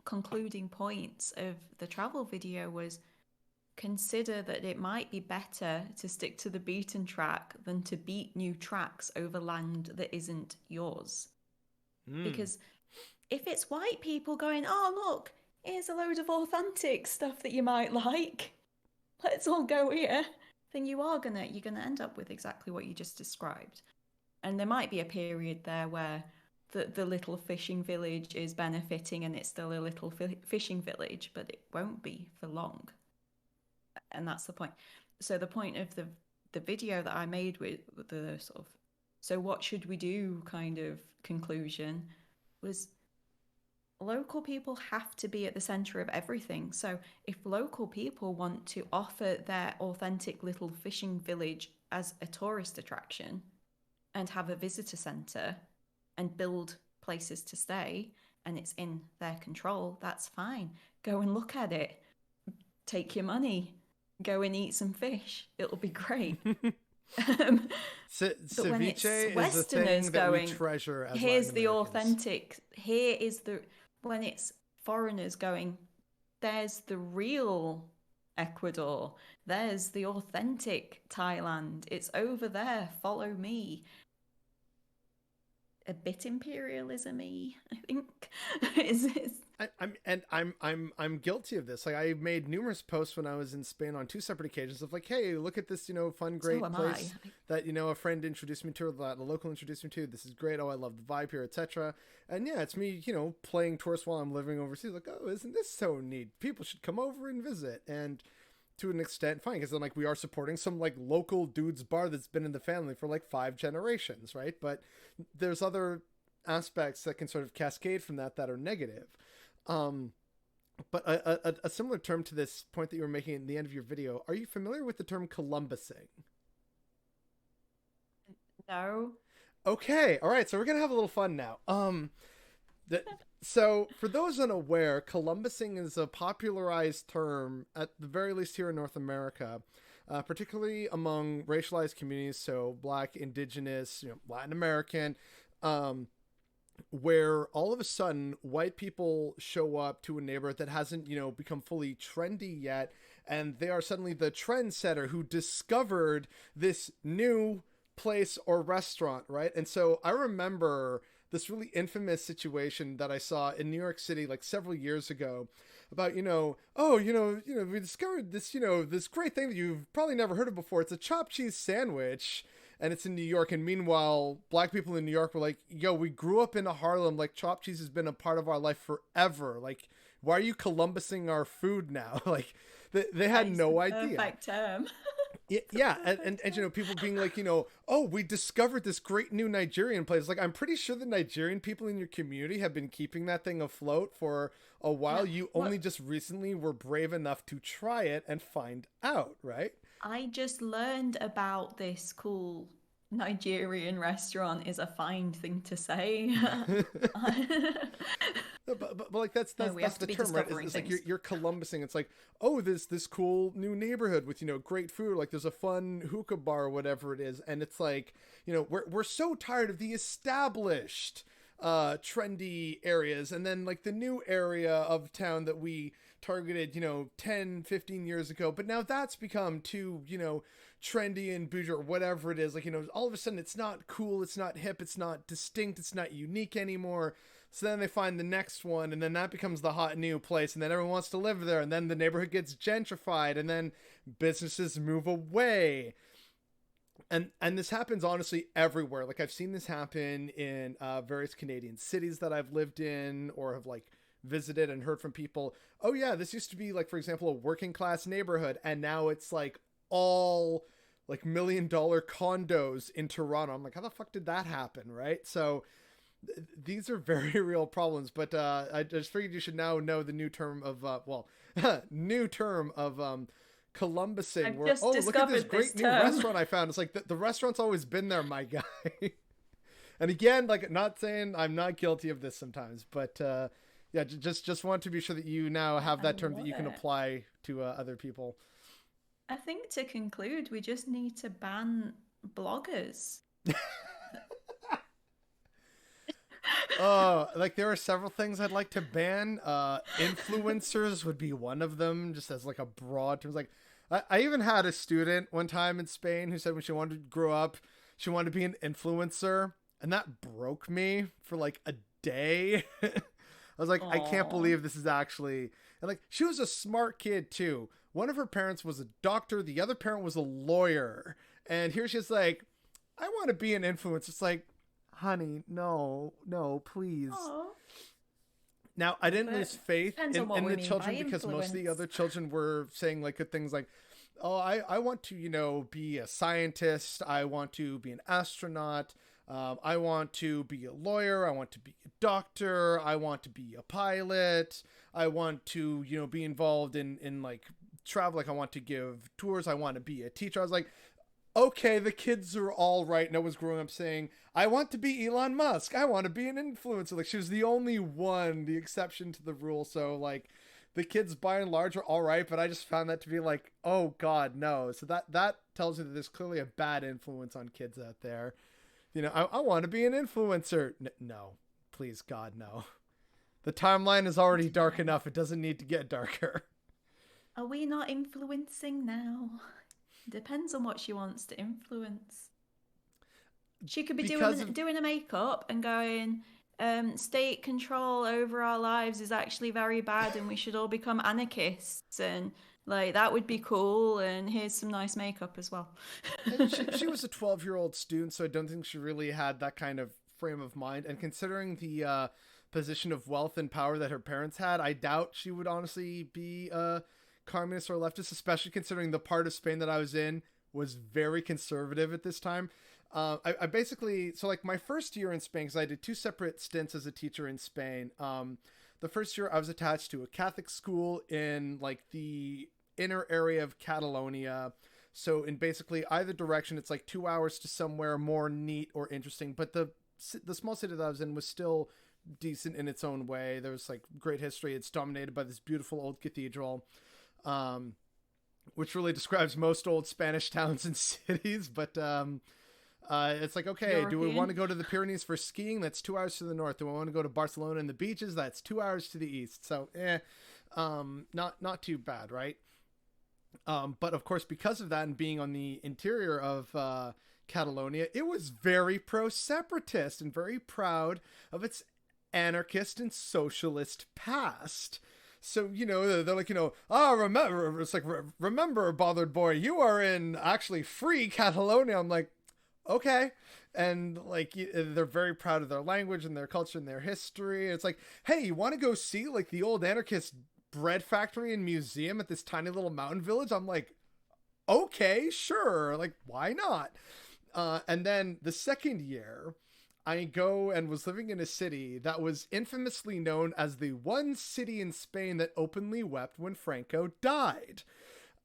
concluding points of the travel video was, consider that it might be better to stick to the beaten track than to beat new tracks over land that isn't yours. Because if it's white people going, look, here's a load of authentic stuff that you might like, let's all go here, then you're gonna end up with exactly what you just described. And there might be a period there where the little fishing village is benefiting and it's still a little fishing village, but it won't be for long. And that's the point. So the point of the video that I made with the sort of, so what should we do kind of conclusion was, local people have to be at the center of everything. So if local people want to offer their authentic little fishing village as a tourist attraction and have a visitor center and build places to stay, and it's in their control, that's fine. Go and look at it. Take your money. Go and eat some fish. It'll be great. Um, but when it's Ceviche is a Westerners thing that we going, treasure as Latin here's the Americans. authentic, here is the, when it's foreigners going, there's the real Ecuador, there's the authentic Thailand, it's over there, follow me. A bit imperialism-y, I think. is I'm guilty of this. Like I made numerous posts when I was in Spain on 2 separate occasions of like, hey, look at this, fun, So great am place I. that a friend introduced me to, or that a local introduced me to. This is great. Oh, I love the vibe here, etc. And yeah, it's me, playing tourist while I'm living overseas. Like, oh, isn't this so neat? People should come over and visit. And to an extent, fine, because then like we are supporting some like local dude's bar that's been in the family for like 5 generations, right? But there's other aspects that can sort of cascade from that are negative. Um, but a similar term to this point that you were making at the end of your video, are you familiar with the term Columbusing? No. Okay, all right, so we're gonna have a little fun now. The, so for those unaware, Columbusing is a popularized term, at the very least here in North America, particularly among racialized communities, so Black, Indigenous, Latin American, where all of a sudden white people show up to a neighborhood that hasn't become fully trendy yet, and they are suddenly the trendsetter who discovered this new place or restaurant, right? And so I remember this really infamous situation that I saw in New York City like several years ago about we discovered this this great thing that you've probably never heard of before. It's a chopped cheese sandwich, and it's in New York. And meanwhile, Black people in New York were like, yo, we grew up in Harlem. Like, chopped cheese has been a part of our life forever. Like, why are you Columbusing our food now? Like, they had no idea. Perfect term. Yeah, and people being like, oh, we discovered this great new Nigerian place. Like, I'm pretty sure the Nigerian people in your community have been keeping that thing afloat for a while. Yeah. You only just recently were brave enough to try it and find out, right? I just learned about this cool Nigerian restaurant is a fine thing to say. But like that's No, we have to the be term, right? discovering It's like things. you're Columbusing. It's like, oh, this cool new neighborhood with great food. Like there's a fun hookah bar or whatever it is, and it's like we're so tired of the established trendy areas, and then like the new area of town that we targeted 10-15 years ago, but now that's become too trendy and bougie or whatever it is. Like all of a sudden it's not cool, it's not hip, it's not distinct, it's not unique anymore. So then they find the next one, and then that becomes the hot new place, and then everyone wants to live there, and then the neighborhood gets gentrified, and then businesses move away. And this happens honestly everywhere. Like I've seen this happen in various Canadian cities that I've lived in or have like visited and heard from people. Oh yeah, this used to be like, for example, a working class neighborhood, and now it's like all like $1 million condos in Toronto. I'm like, how the fuck did that happen, right? So these are very real problems. But I just figured you should now know the new term of new term of Columbusing. I've Where just oh, look at this discovered great this new term. restaurant I found. It's like the restaurant's always been there, my guy. And again, like, not saying I'm not guilty of this sometimes, but yeah, just want to be sure that you now have I that term that love you can it. apply to other people. I think to conclude, we just need to ban bloggers. Like there are several things I'd like to ban. Influencers would be one of them, just as like a broad term. Like I even had a student one time in Spain who said when she wanted to grow up, she wanted to be an influencer, and that broke me for like a day. I was like, I can't Aw. believe this is actually. And like she was a smart kid too. One of her parents was a doctor, the other parent was a lawyer, and here she's like, I want to be an influencer. It's like, honey, no, please. Aw. Now, I didn't But lose faith depends on what in we the mean children by because most of the influence. other children were saying like good things like, oh, I want to, be a scientist. I want to be an astronaut. I want to be a lawyer. I want to be a doctor. I want to be a pilot. I want to, be involved in like travel. Like I want to give tours. I want to be a teacher. I was like, okay, the kids are all right. No one's growing up saying, I want to be Elon Musk. I want to be an influencer. Like she was the only one, the exception to the rule. So like the kids by and large are all right, but I just found that to be like, oh God, no. So that tells you that there's clearly a bad influence on kids out there. You know, I want to be an influencer. No, please, God, no. The timeline is already dark enough. It doesn't need to get darker. Are we not influencing now? Depends on what she wants to influence. She could be doing a makeup and going, state control over our lives is actually very bad and we should all become anarchists, and like that would be cool, and here's some nice makeup as well. She was a 12-year-old student, so I don't think she really had that kind of frame of mind, and considering the position of wealth and power that her parents had, I doubt she would honestly be a communist or leftist, especially considering the part of Spain that I was in was very conservative at this time. I basically, so like my first year in Spain, because I did 2 separate stints as a teacher in Spain. The first year I was attached to a Catholic school in like the inner area of Catalonia. So in basically either direction, it's like 2 hours to somewhere more neat or interesting. But the small city that I was in was still decent in its own way. There was like great history. It's dominated by this beautiful old cathedral, which really describes most old Spanish towns and cities. But it's like, okay, European. Do we want to go to the Pyrenees for skiing? That's 2 hours to the north. Do we want to go to Barcelona and the beaches? That's 2 hours to the east. So, not too bad, right? But of course, because of that and being on the interior of Catalonia, it was very pro-separatist and very proud of its anarchist and socialist past. So, you know, they're like, you know, remember, it's like, remember, bothered boy, you are in actually free Catalonia. I'm like, okay. And like, they're very proud of their language and their culture and their history. It's like, hey, you want to go see like the old anarchist bread factory and museum at this tiny little mountain village? I'm like, okay, sure. Like, why not? And then the second year, I go and was living in a city that was infamously known as the one city in Spain that openly wept when Franco died.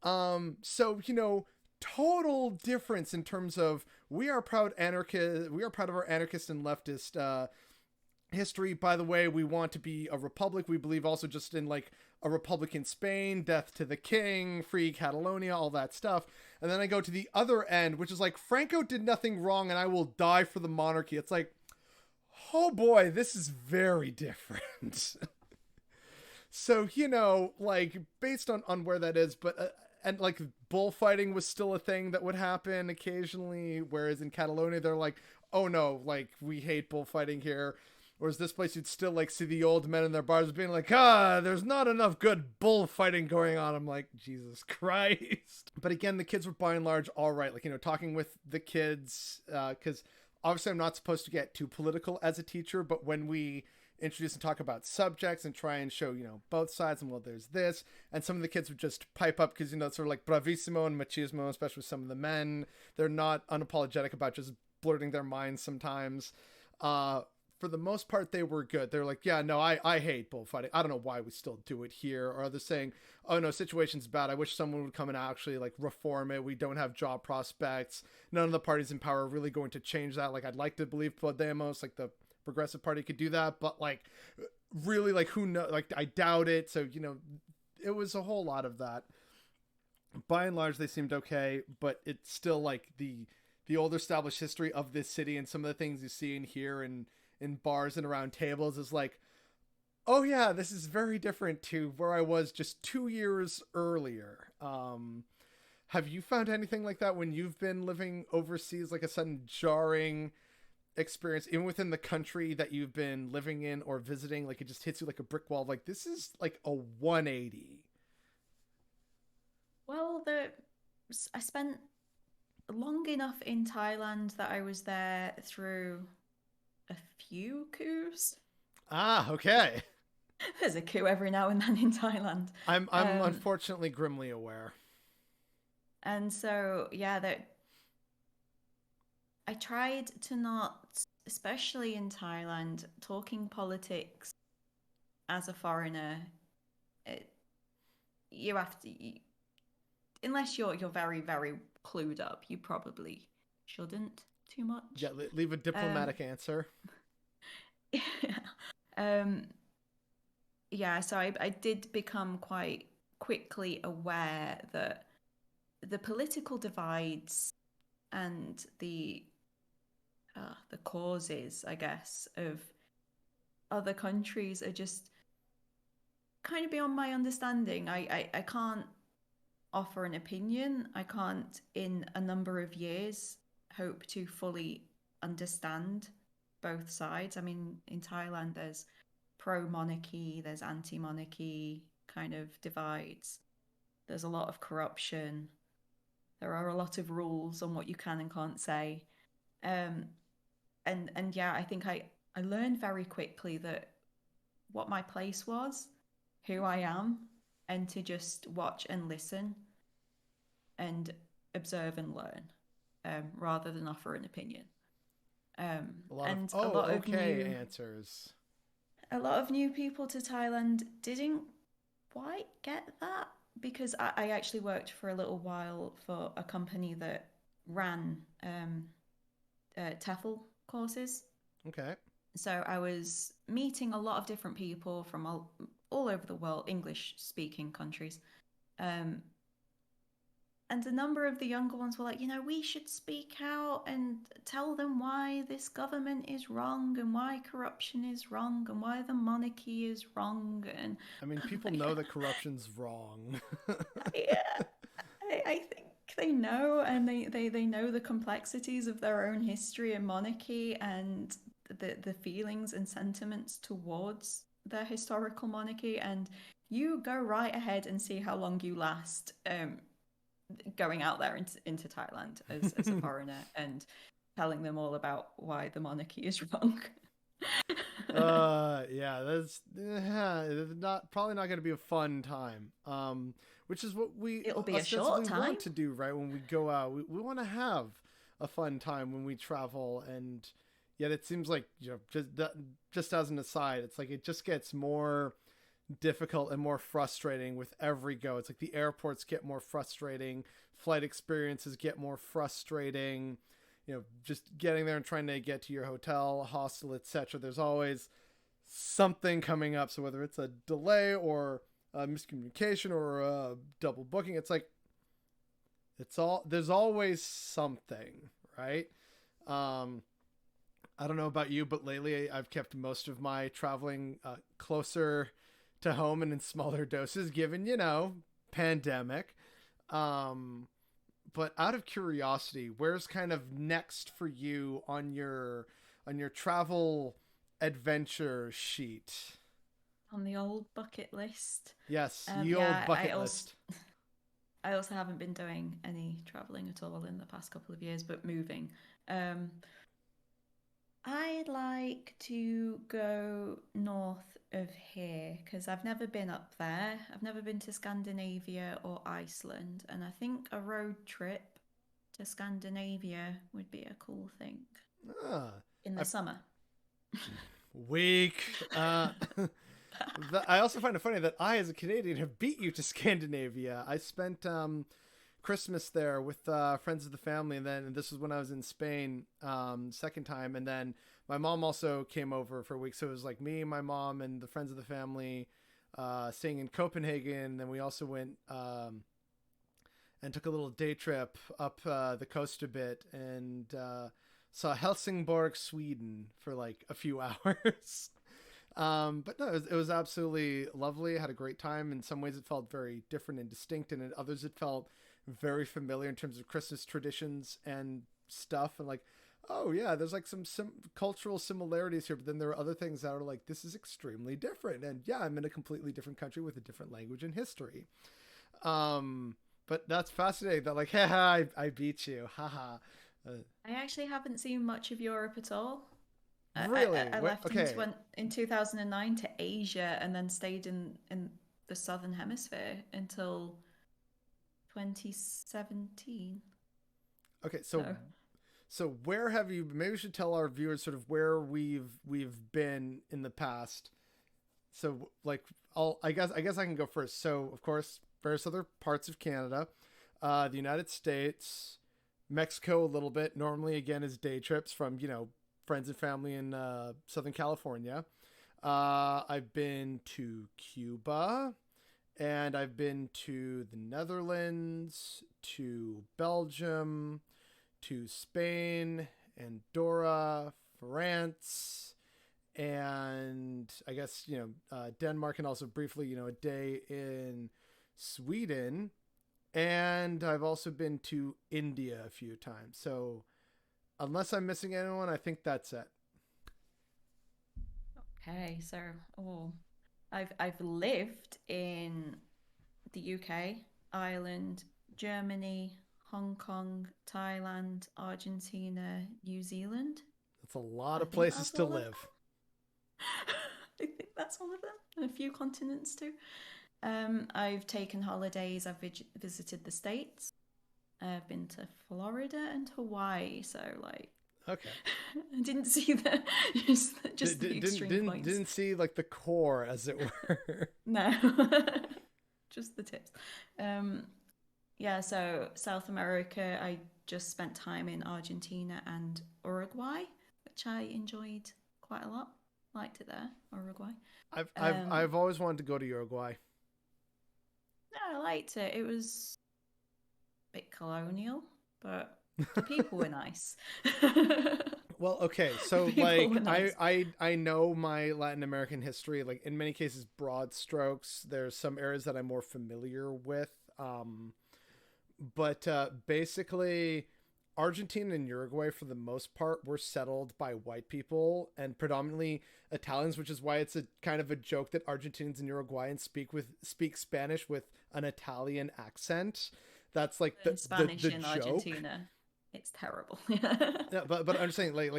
So, you know, total difference in terms of we are proud of our anarchist and leftist history. By the way, we want to be a republic. We believe also just in like a republic in Spain, death to the king, free Catalonia, all that stuff. And then I go to the other end, which is like Franco did nothing wrong and I will die for the monarchy. It's like, oh boy, this is very different. So, you know, like based on where that is, but and like bullfighting was still a thing that would happen occasionally, whereas in Catalonia they're like, oh no, like we hate bullfighting here. Whereas this place, you'd still like see the old men in their bars being like, there's not enough good bullfighting going on. I'm like, Jesus Christ. But again, the kids were by and large all right. Like, you know, talking with the kids, because obviously I'm not supposed to get too political as a teacher, but when we introduce and talk about subjects and try and show, you know, both sides and well, there's this, and some of the kids would just pipe up because, you know, it's sort of like bravissimo and machismo, especially with some of the men. They're not unapologetic about just blurting their minds sometimes. For the most part, they were good. They're like, yeah, no, I hate bullfighting. I don't know why we still do it here. Or they're saying, oh no, situation's bad. I wish someone would come and actually like reform it. We don't have job prospects. None of the parties in power are really going to change that. Like, I'd like to believe Podemos, like the Progressive Party, could do that, but like really, like who knows? Like, I doubt it. So, you know, it was a whole lot of that. By and large, they seemed okay, but it's still like the older established history of this city and some of the things you see in here and in bars and around tables is like, oh yeah, this is very different to where I was just 2 years earlier. Have you found anything like that when you've been living overseas, like a sudden jarring experience, even within the country that you've been living in or visiting? Like it just hits you like a brick wall. Like this is like a 180. Well, I spent long enough in Thailand that I was there through a few coups. Okay. There's a coup every now and then in Thailand. I'm unfortunately grimly aware. And so, yeah, that I tried to not, especially in Thailand, talking politics as a foreigner. You have to, unless you're very, very clued up, you probably shouldn't too much. Yeah, leave a diplomatic answer. Yeah. yeah, so I did become quite quickly aware that the political divides and the causes, I guess, of other countries are just kind of beyond my understanding. I can't offer an opinion. I can't, in a number of years, hope to fully understand both sides. I mean, in Thailand, there's pro monarchy, there's anti monarchy kind of divides. There's a lot of corruption. There are a lot of rules on what you can and can't say. Um, and yeah, I think I learned very quickly that what my place was, who I am, and to just watch and listen and observe and learn, rather than offer an opinion. A lot of And oh okay answers. a lot of new people to Thailand didn't quite get that, because I actually worked for a little while for a company that ran TEFL courses. Okay. So I was meeting a lot of different people from all over the world, English speaking countries. Um, and a number of the younger ones were like, we should speak out and tell them why this government is wrong and why corruption is wrong and why the monarchy is wrong. And I mean, people know that corruption's wrong. yeah, I think they know, and they know the complexities of their own history and monarchy and the feelings and sentiments towards their historical monarchy. And you go right ahead and see how long you last going out there into Thailand as a foreigner and telling them all about why the monarchy is wrong. Yeah, that's probably not going to be a fun time. Which is what we It'll be a short time. want to do, right? When we go out, we want to have a fun time when we travel, and yet it seems like, just as an aside, it's like it just gets more difficult and more frustrating with every go. It's like the airports get more frustrating, flight experiences get more frustrating, just getting there and trying to get to your hotel, hostel, etc. There's always something coming up. So whether it's a delay or a miscommunication or a double booking, it's like there's always something, right? I don't know about you, but lately I've kept most of my traveling closer to home and in smaller doses, given, pandemic. But out of curiosity, where's kind of next for you on your travel adventure sheet? On the old bucket list. Yes, the old bucket list. I also haven't been doing any traveling at all in the past couple of years, but moving. I'd like to go north of here because I've never been up there. I've never been to Scandinavia or Iceland, and I think a road trip to Scandinavia would be a cool thing in the summer. Weak. I also find it funny that I, as a Canadian, have beat you to Scandinavia. I spent Christmas there with friends of the family, and this was when I was in Spain, second time, and then my mom also came over for a week, so it was like me, my mom, and the friends of the family staying in Copenhagen. And then we also went and took a little day trip up the coast a bit and saw Helsingborg, Sweden for like a few hours. But no, it was absolutely lovely. I had a great time. In some ways it felt very different and distinct, and in others it felt very familiar in terms of Christmas traditions and stuff. And like, oh yeah, there's like some cultural similarities here, but then there are other things that are like, this is extremely different. And yeah, I'm in a completely different country with a different language and history. But that's fascinating that like, haha, I beat you. Haha. I actually haven't seen much of Europe at all. Really? I left went in 2009 to Asia and then stayed in the Southern Hemisphere until 2017. Okay, so where have you? Maybe we should tell our viewers sort of where we've been in the past. So like, I guess I can go first. So of course, various other parts of Canada, the United States, Mexico a little bit. Normally, again, is day trips from friends and family in Southern California. I've been to Cuba, and I've been to the Netherlands, to Belgium, to Spain, Andorra, France, and I guess, Denmark, and also briefly, a day in Sweden. And I've also been to India a few times. So unless I'm missing anyone, I think that's it. Okay, so oh, I've lived in the UK, Ireland, Germany, Hong Kong, Thailand, Argentina, New Zealand. That's a lot I of think places that's to all of them. live. I think that's all of them, and a few continents too. I've taken holidays. I've visited the States. I've been to Florida and Hawaii. So like, Okay. I didn't see the just the extreme points. Didn't see like the core, as it were. No, just the tips. Um, yeah. So South America, I just spent time in Argentina and Uruguay, which I enjoyed quite a lot. Liked it there, Uruguay. I've always wanted to go to Uruguay. No, I liked it. It was a bit colonial, but the people were nice. Well, okay, so People like were nice. I know my Latin American history, like in many cases broad strokes. There's some areas that I'm more familiar with. But basically Argentina and Uruguay for the most part were settled by white people and predominantly Italians, which is why it's a kind of a joke that Argentinians and Uruguayans speak Spanish with an Italian accent. That's like In Spanish the in joke. Argentina, it's terrible. Yeah, but I'm saying like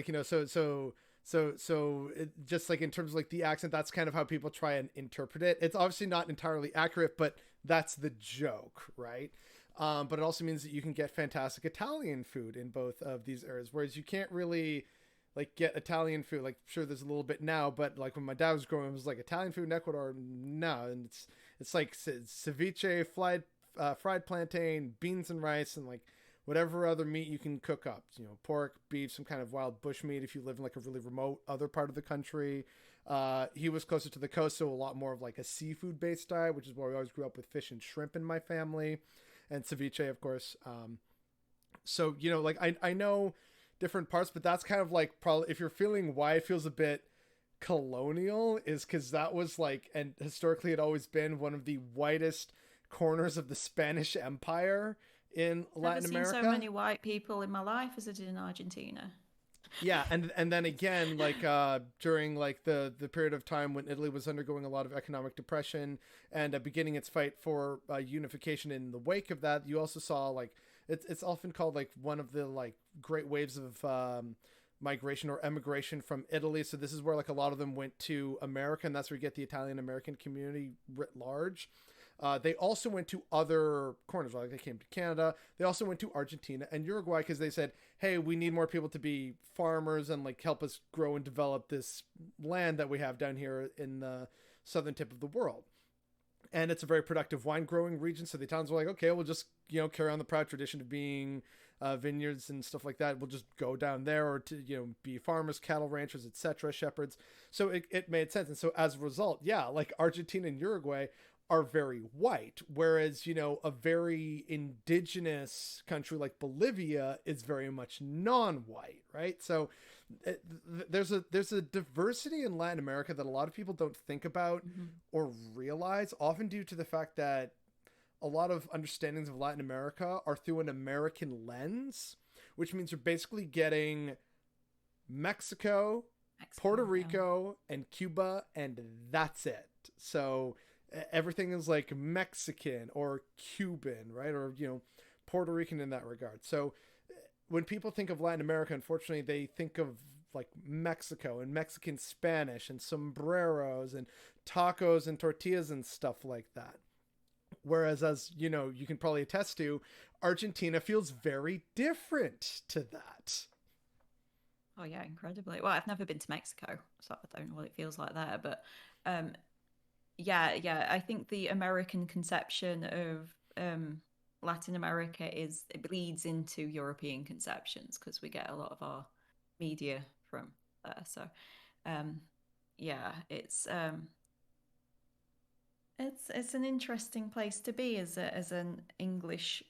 just like in terms of like the accent, that's kind of how people try and interpret it. It's obviously not entirely accurate, but that's the joke, right? But it also means that you can get fantastic Italian food in both of these areas, whereas you can't really like get Italian food. Like sure, there's a little bit now, but like when my dad was growing up, it was like Italian food in Ecuador, no, and it's like ceviche, fried plantain, beans and rice, and like whatever other meat you can cook up. Pork, beef, some kind of wild bush meat if you live in like a really remote other part of the country. He was closer to the coast, so a lot more of like a seafood based diet, which is why we always grew up with fish and shrimp in my family, and ceviche, of course. So like I know different parts, but that's kind of like probably if you're feeling why it feels a bit colonial is because that was like, and historically it always been one of the whitest corners of the Spanish Empire in Never Latin seen so America. many white people in my life as I did in Argentina. Yeah, and then again, like during like the period of time when Italy was undergoing a lot of economic depression and beginning its fight for unification in the wake of that, you also saw like it's often called like one of the like great waves of migration or emigration from Italy. So this is where like a lot of them went to America, and that's where you get the Italian American community writ large. They also went to other corners, like they came to Canada. They also went to Argentina and Uruguay because they said, "Hey, we need more people to be farmers and like help us grow and develop this land that we have down here in the southern tip of the world." And it's a very productive wine growing region. So the Italians were like, "Okay, we'll just carry on the proud tradition of being vineyards and stuff like that. We'll just go down there or to be farmers, cattle ranchers, etc., shepherds." So it made sense. And so as a result, yeah, like Argentina and Uruguay are very white, whereas a very indigenous country like Bolivia is very much non-white, right? So there's a diversity in Latin America that a lot of people don't think about Mm-hmm. or realize, often due to the fact that a lot of understandings of Latin America are through an American lens, which means you're basically getting Mexico, Puerto Mexico, yeah. Rico, and Cuba, and that's it. So everything is like Mexican or Cuban, right? Or, Puerto Rican in that regard. So when people think of Latin America, unfortunately, they think of like Mexico and Mexican Spanish and sombreros and tacos and tortillas and stuff like that. Whereas, as you can probably attest to, Argentina feels very different to that. Oh yeah, incredibly. Well, I've never been to Mexico, so I don't know what it feels like there. But um, yeah. I think the American conception of Latin America it bleeds into European conceptions because we get a lot of our media from there. So um, yeah, it's an interesting place to be as an English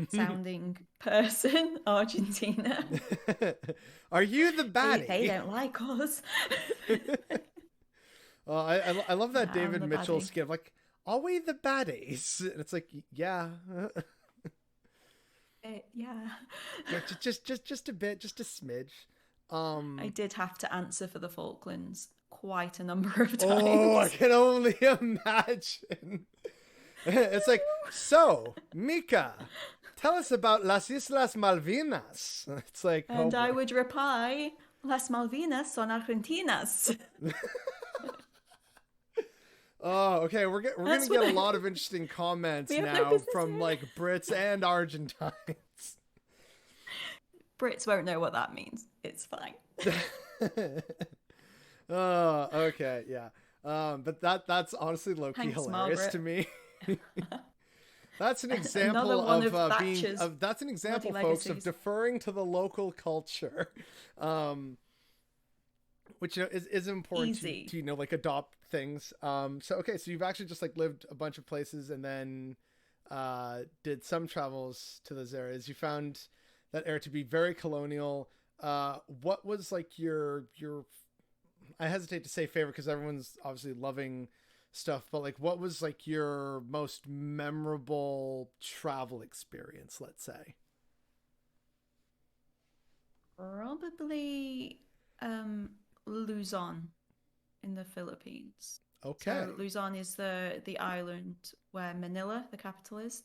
sounding person. Argentina. Are you the They baddie? don't like us. I love that I'm David the Mitchell baddie. skit. Like, are we the baddies? And it's like, yeah, Yeah. yeah, just a bit, just a smidge. I Um, did have to answer for the Falklands quite a number of oh, I times. can only imagine. It's like, so Mika, tell us about Las Islas Malvinas. It's like, oh And I boy. would reply, Las Malvinas son Argentinas. Oh, okay. We're gonna That's what get a lot of interesting comments we have no now business from here. like Brits and Argentines. Brits won't know what that means. It's fine. Oh, okay, yeah. But that's honestly low-key Thanks, hilarious to Margaret. me. That's an Another example one of of Thatcher's that's an bloody example, folks, of legacies. deferring to the local culture, um, which is important Easy. to like adopt things. So okay, so you've actually just like lived a bunch of places and then did some travels to those areas. You found that area to be very colonial. What was like your I hesitate to say favorite because everyone's obviously loving stuff, but like what was like your most memorable travel experience, let's say? Probably Luzon in the Philippines. So Okay. Luzon is the island where Manila, the capital, is.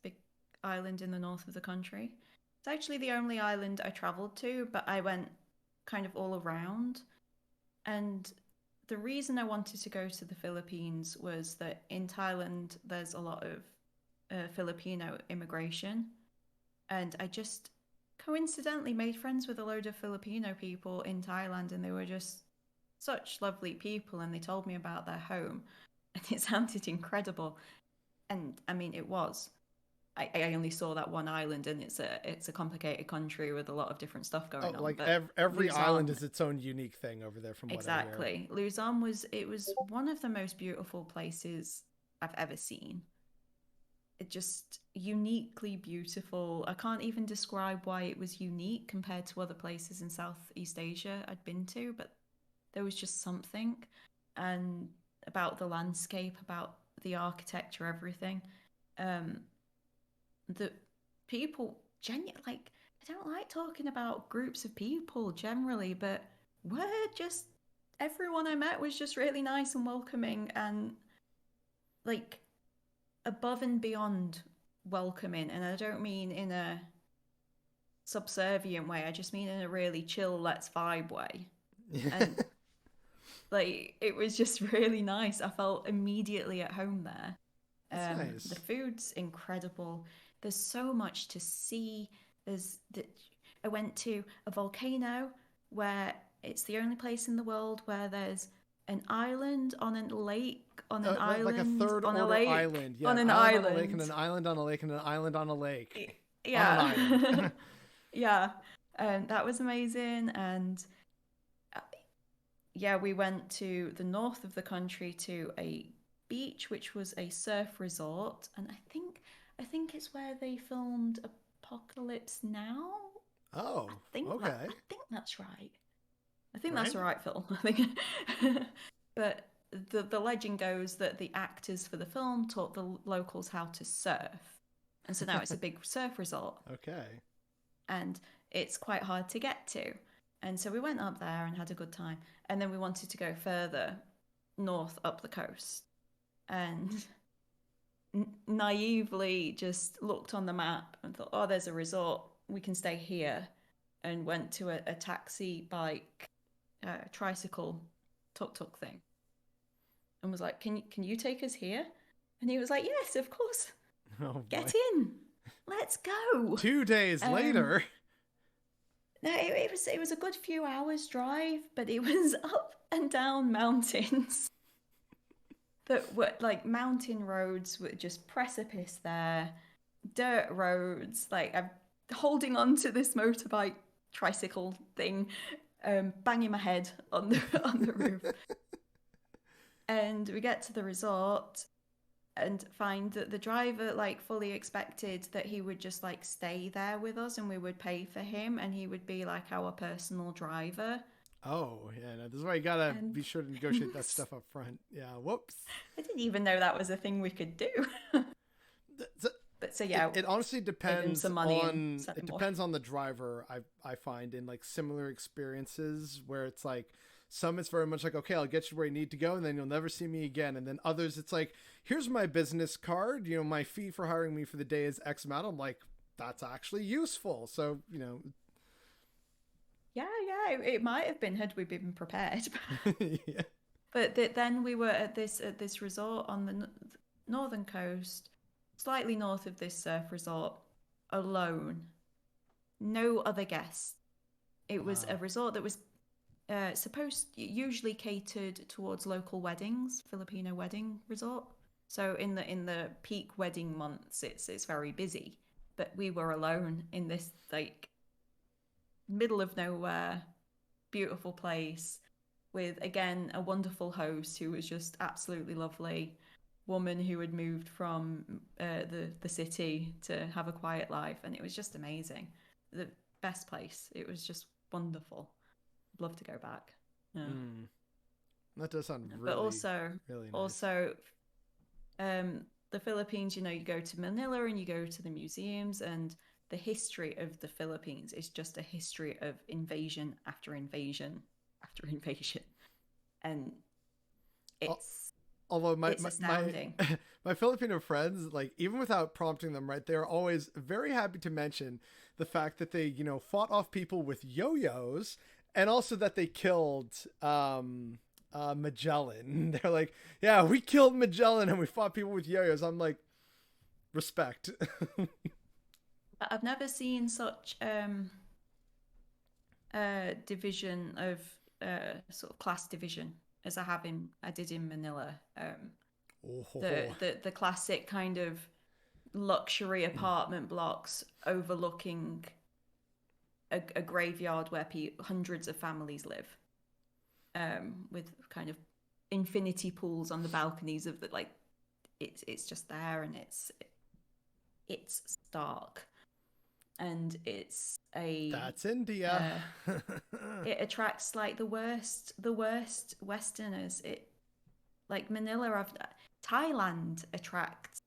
Big island in the north of the country. It's actually the only island I traveled to, but I went kind of all around. And the reason I wanted to go to the Philippines was that in Thailand there's a lot of Filipino immigration, and I just coincidentally made friends with a load of Filipino people in Thailand, and they were just such lovely people, and they told me about their home, and it sounded incredible. And I mean, it was. I only saw that one island, and it's a complicated country with a lot of different stuff Oh, going on. like But every island Luzon, is its own unique thing over there, from what I hear. exactly. Luzon was one of the most beautiful places I've ever seen. It just uniquely beautiful. I can't even describe why it was unique compared to other places in Southeast Asia I'd been to, but there was just something and about the landscape, about the architecture, everything. Um, the people like I don't like talking about groups of people generally, but we're just everyone I met was just really nice and welcoming and like above and beyond welcoming. And I don't mean in a subservient way, I just mean in a really chill, let's vibe way. And like it was just really nice. I felt immediately at home there. That's The nice. food's incredible. There's so much to see. There's the, I went to a volcano where it's the only place in the world where there's an island on a lake on an Like a island third on a order lake island. Yeah, on an an island on a lake and island. an island on a lake and an island on a lake on an island. Yeah. Yeah. That was amazing. And uh, yeah, we went to the north of the country to a beach, which was a surf resort. And I think it's where they filmed Apocalypse Now. Oh, okay. I think that's right. I think that's Right? the right film. I think, but the legend goes that the actors for the film taught the locals how to surf, and so now it's a big surf resort, Okay. and it's quite hard to get to. And so we went up there and had a good time, and then we wanted to go further north up the coast, and naively just looked on the map and thought, oh, there's a resort, we can stay here, and went to a taxi bike tricycle tuk-tuk thing and was like, can you take us here? And he was like, yes, of course, Oh boy. get in, let's go. 2 days um later. no, it was a good few hours drive, but it was up and down mountains that were like mountain roads with just precipice there, dirt roads. Like I'm holding on to this motorbike tricycle thing, banging my head on the on the roof. And we get to the resort and find that the driver like fully expected that he would just like stay there with us and we would pay for him and he would be like our personal driver. Oh, yeah, no, this is why you gotta And be sure to negotiate that stuff up front. Yeah, whoops. I didn't even know that was a thing we could do. But so yeah, it honestly depends some money on it depends on the driver. I find in like similar experiences where it's like some it's very much like, okay, I'll get you where you need to go and then you'll never see me again. And then others it's like, here's my business card, you know, my fee for hiring me for the day is X amount. I'm like, that's actually useful. So, you know, yeah, it might have been had we been prepared. yeah. But then we were at this resort on the northern coast, slightly north of this surf resort, alone. No other guests. It was a resort that was usually catered towards local weddings, Filipino wedding resort. So in the peak wedding months, it's very busy. But we were alone in this like middle of nowhere, beautiful place with again a wonderful host who was just absolutely lovely. Woman who had moved from the city to have a quiet life, and it was just amazing. The best place. It was just wonderful. I'd love to go back. Yeah. That does sound really, but also really nice. Also the Philippines, you know, you go to Manila and you go to the museums, and the history of the Philippines is just a history of invasion after invasion after invasion, and it's although my Filipino friends, like even without prompting them, right, they're always very happy to mention the fact that they, you know, fought off people with yo-yos, and also that they killed Magellan. They're like, yeah, we killed Magellan and we fought people with yo-yos. I'm like, respect. I've never seen such division of sort of class division as I did in Manila. The classic kind of luxury apartment blocks overlooking a graveyard where hundreds of families live, with kind of infinity pools on the balconies of the like. It's just there, and it's stark, and that's India. It attracts like the worst Westerners. It like Manila, Thailand attracts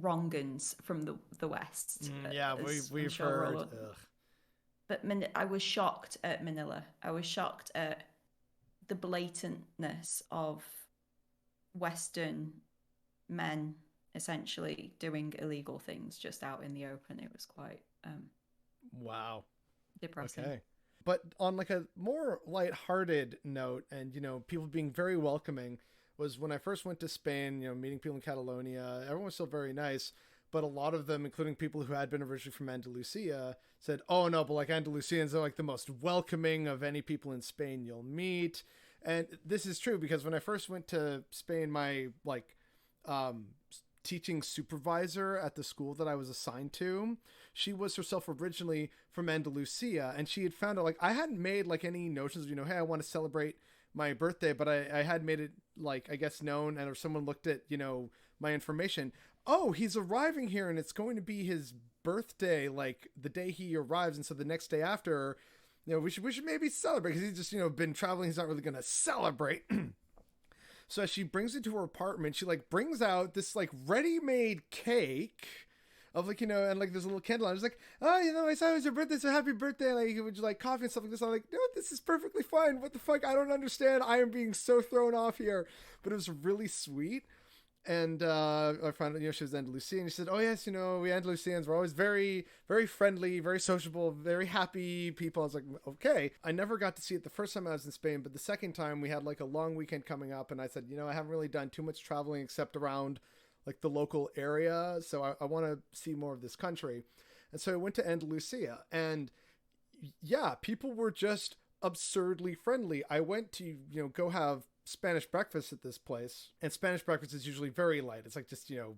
wrong'uns from the West. Yeah, we've heard. But I was shocked at Manila. I was shocked at the blatantness of Western men essentially doing illegal things just out in the open. It was quite wow, depressing. Okay. But on like a more lighthearted note, and you know, people being very welcoming, was when I first went to Spain, you know, meeting people in Catalonia. Everyone was still very nice, but a lot of them, including people who had been originally from Andalusia, said, oh no, but like Andalusians are like the most welcoming of any people in Spain you'll meet. And this is true because when I first went to Spain, my like teaching supervisor at the school that I was assigned to, she was herself originally from Andalusia, and she had found out, like, I hadn't made like any notions of, you know, hey, I want to celebrate my birthday, but I had made it like, I guess, known, and if someone looked at, you know, my information, oh, he's arriving here and it's going to be his birthday like the day he arrives, and so the next day after, you know, we should maybe celebrate because he's just, you know, been traveling, he's not really gonna celebrate. So as she brings it to her apartment, she like brings out this like ready-made cake of like, you know, and like there's a little candle. I was like, oh, you know, I saw it was your birthday, so happy birthday. Like, would you like coffee and stuff like this? I'm like, no, this is perfectly fine. What the fuck? I don't understand. I am being so thrown off here. But it was really sweet. And I found out, you know, she was Andalusian. And she said, oh yes, you know, we Andalusians, we're always very, very friendly, very sociable, very happy people. I was like, okay. I never got to see it the first time I was in Spain, but the second time we had like a long weekend coming up, and I said, you know, I haven't really done too much traveling except around like the local area, so I want to see more of this country. And so I went to Andalusia, and yeah, people were just absurdly friendly. I went to, you know, go have Spanish breakfast at this place, and Spanish breakfast is usually very light. It's like just, you know,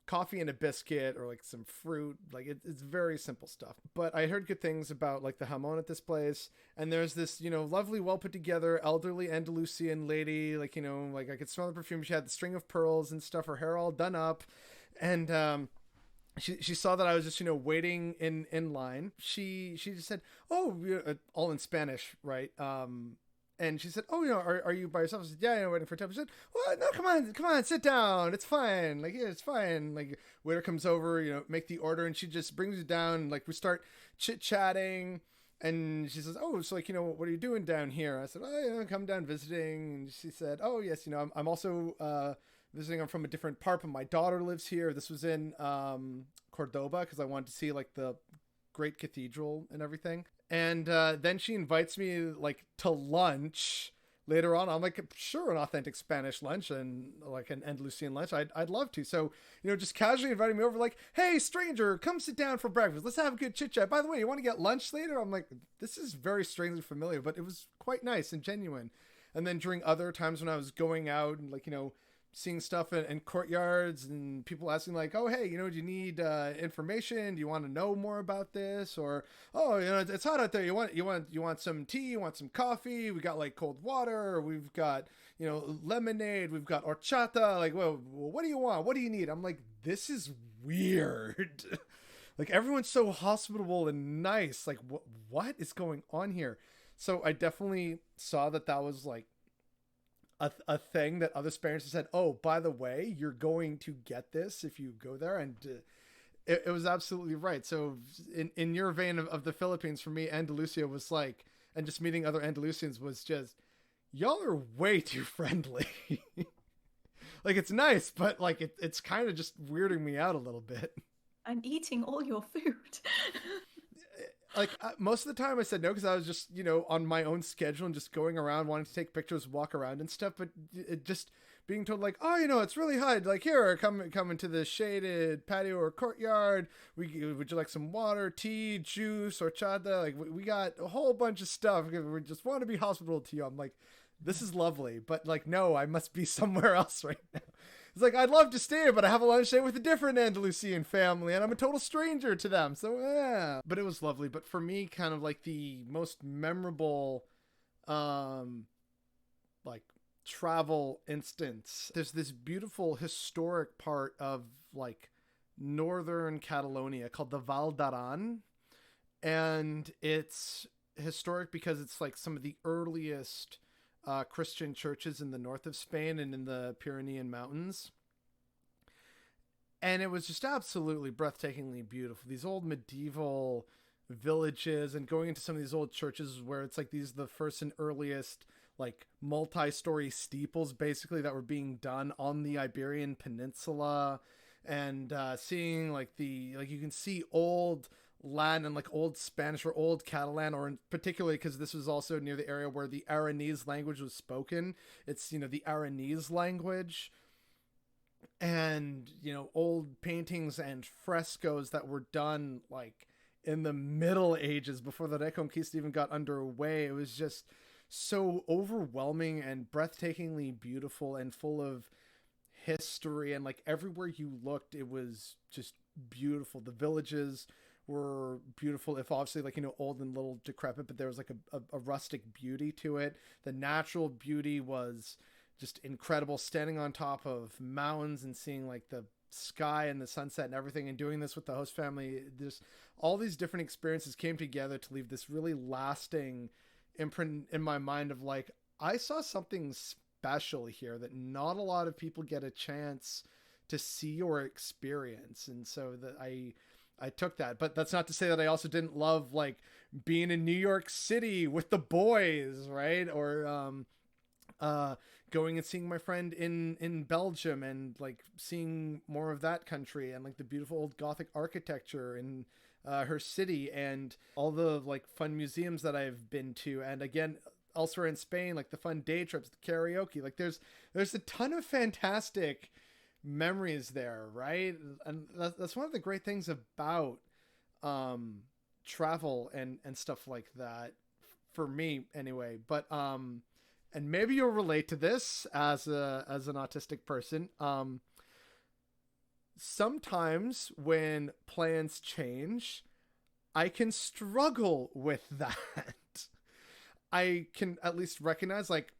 coffee and a biscuit or like some fruit. Like it's very simple stuff. But I heard good things about like the jamon at this place. And there's this, you know, lovely, well put together elderly Andalusian lady. Like, you know, like I could smell the perfume. She had the string of pearls and stuff, her hair all done up. And she saw that I was just, you know, waiting in line. She just said, oh, all in Spanish, right? And she said, oh, you know, are you by yourself? I said, yeah, I'm waiting for a table. She said, well, no, come on, sit down. It's fine. Like, yeah, it's fine. Like, waiter comes over, you know, make the order, and she just brings it down. Like, we start chit-chatting, and she says, oh, so, like, you know, what are you doing down here? I said, oh, you know, come down visiting. And she said, oh, yes, you know, I'm also visiting. I'm from a different part, but my daughter lives here. This was in Cordoba, because I wanted to see, like, the great cathedral and everything. And then she invites me like to lunch later on. I'm like, sure, an authentic Spanish lunch and like an Andalusian lunch. I'd love to. So, you know, just casually inviting me over, like, hey, stranger, come sit down for breakfast. Let's have a good chit chat. By the way, you want to get lunch later? I'm like, this is very strangely familiar, but it was quite nice and genuine. And then during other times when I was going out and like, you know, seeing stuff in courtyards and people asking like, oh, hey, you know, do you need information? Do you want to know more about this? Or, oh, you know, it's hot out there. You want some tea? You want some coffee? We got like cold water. We've got, you know, lemonade. We've got horchata. Like, well, what do you want? What do you need? I'm like, this is weird. Like everyone's so hospitable and nice. Like, what is going on here? So I definitely saw that was like a thing that other Spaniards have said, oh, by the way, you're going to get this if you go there. And it was absolutely right. So in your vein of the Philippines, for me, Andalusia was like, and just meeting other Andalusians was just, y'all are way too friendly. Like, it's nice, but like it's kind of just weirding me out a little bit. I'm eating all your food. Like most of the time I said no because I was just, you know, on my own schedule and just going around wanting to take pictures, walk around and stuff. But it just being told like, oh, you know, it's really hot. Like, here, come into the shaded patio or courtyard. Would you like some water, tea, juice, or chata? Like we got a whole bunch of stuff. We just want to be hospitable to you. I'm like, this is lovely, but like, no, I must be somewhere else right now. It's like, I'd love to stay, but I have a lunch date with a different Andalusian family, and I'm a total stranger to them. So, yeah. But it was lovely. But for me, kind of like the most memorable, like, travel instance, there's this beautiful historic part of, like, northern Catalonia called the Val d'Aran. And it's historic because it's, like, some of the earliest Christian churches in the north of Spain and in the Pyrenean Mountains. And it was just absolutely breathtakingly beautiful. These old medieval villages and going into some of these old churches where it's like these the first and earliest like multi-story steeples basically that were being done on the Iberian Peninsula, and seeing like you can see old land and like old Spanish or old Catalan, or particularly because this was also near the area where the Aranese language was spoken. It's, you know, the Aranese language, and, you know, old paintings and frescoes that were done like in the Middle Ages before the Reconquista even got underway. It was just so overwhelming and breathtakingly beautiful and full of history, and like everywhere you looked it was just beautiful. The villages were beautiful, if obviously like, you know, old and a little decrepit, but there was like a rustic beauty to it. The natural beauty was just incredible, standing on top of mountains and seeing like the sky and the sunset and everything, and doing this with the host family. Just all these different experiences came together to leave this really lasting imprint in my mind of like, I saw something special here that not a lot of people get a chance to see or experience. And so that I took that. But that's not to say that I also didn't love like being in New York City with the boys, right? Or going and seeing my friend in Belgium and like seeing more of that country and like the beautiful old Gothic architecture in her city, and all the like fun museums that I've been to. And again, elsewhere in Spain, like the fun day trips, the karaoke, like there's a ton of fantastic memories there, right? And that's one of the great things about travel and stuff like that, for me anyway. But and maybe you'll relate to this as an autistic person. sometimes when plans change, I can struggle with that. I can at least recognize, like,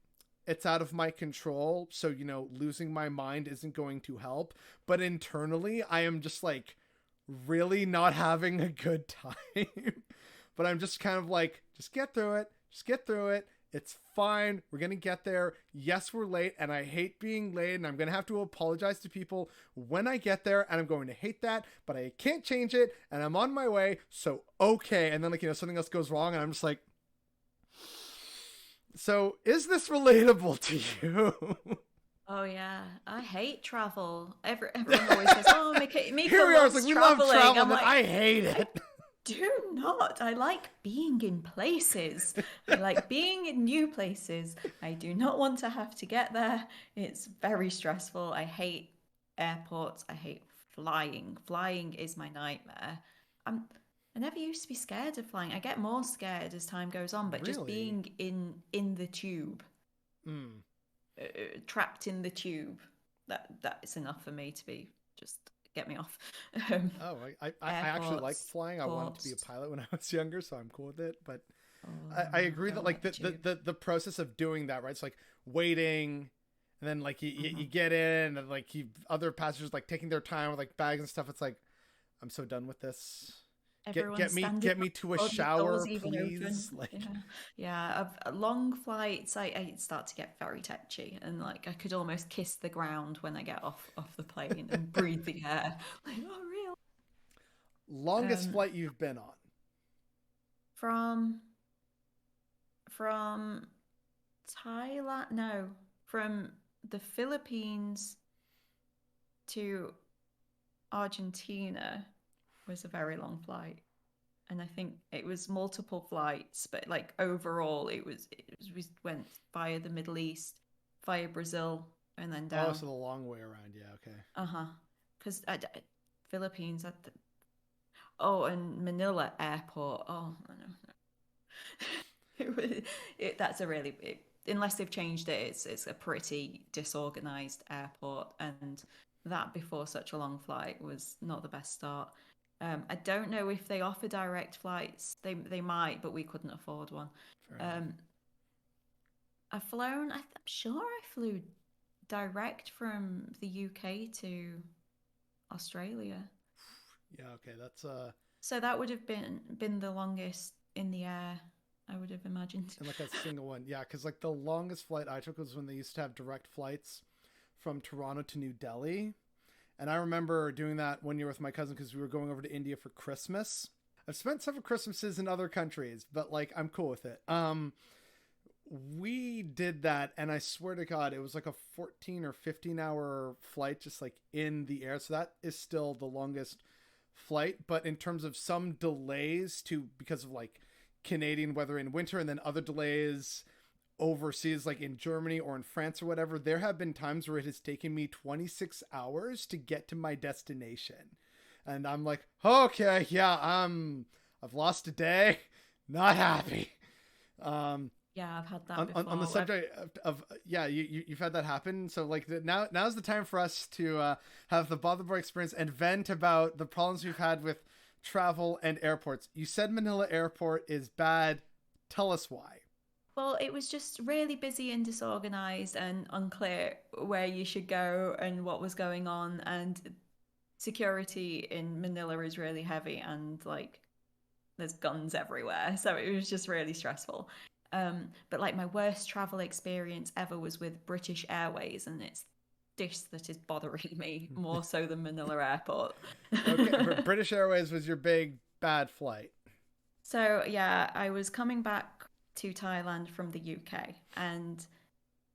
it's out of my control. So, losing my mind isn't going to help. But internally, I am just like really not having a good time. But I'm just kind of like, just get through it. Just get through it. It's fine. We're going to get there. Yes, we're late. And I hate being late. And I'm going to have to apologize to people when I get there. And I'm going to hate that. But I can't change it. And I'm on my way. So, okay. And then, like, something else goes wrong. And I'm just like, so is this relatable to you? Oh yeah, I hate travel. Everyone always says, "Oh, Mika Here we are. It's like, we love traveling." travel, I'm but like, I hate it. do not. I like being in places. I like being in new places. I do not want to have to get there. It's very stressful. I hate airports. I hate flying. Flying is my nightmare. I never used to be scared of flying. I get more scared as time goes on, but just Really? being in the tube, trapped in the tube, that is enough for me to be just get me off. I actually like flying. I wanted to be a pilot when I was younger, so I'm cool with it. But I agree that like the process of doing that, right? It's like waiting, and then like you get in, and like other passengers like taking their time with like bags and stuff. It's like, I'm so done with this. Get me to a shower, please. Like, long flights, I start to get very touchy, and like I could almost kiss the ground when I get off the plane and breathe the air. Like, oh, real. Longest flight you've been on? From Thailand? No, from the Philippines to Argentina was a very long flight, and I think it was multiple flights, but like overall we went via the Middle East, via Brazil, and then down. Oh, so the long way around. Yeah, okay. Because Philippines at and Manila airport. Oh, I know. That's a really unless they've changed it, it's a pretty disorganized airport, and that before such a long flight was not the best start. I don't know if they offer direct flights. They might, but we couldn't afford one. I've flown. I'm sure I flew direct from the UK to Australia. Yeah. Okay. That's So that would have been the longest in the air, I would have imagined. And like a single one, yeah. Because like the longest flight I took was when they used to have direct flights from Toronto to New Delhi. And I remember doing that one year with my cousin because we were going over to India for Christmas. I've spent several Christmases in other countries, but like I'm cool with it. We did that, and I swear to God, it was like a 14 or 15 hour flight just like in the air. So that is still the longest flight. But in terms of some delays because of like Canadian weather in winter, and then other delays overseas, like in Germany or in France or whatever, there have been times where it has taken me 26 hours to get to my destination. And I'm like, okay, yeah, I've lost a day. Not happy. Yeah, I've had that before. On the subject of you've had that happen. So like now's the time for us to have the Bother Boy experience and vent about the problems we've had with travel and airports. You said Manila Airport is bad. Tell us why. Well, it was just really busy and disorganized and unclear where you should go and what was going on. And security in Manila is really heavy, and like there's guns everywhere. So it was just really stressful. But like my worst travel experience ever was with British Airways, and it's this that is bothering me more so than Manila Airport. Okay, British Airways was your big bad flight. So yeah, I was coming back to Thailand from the UK, and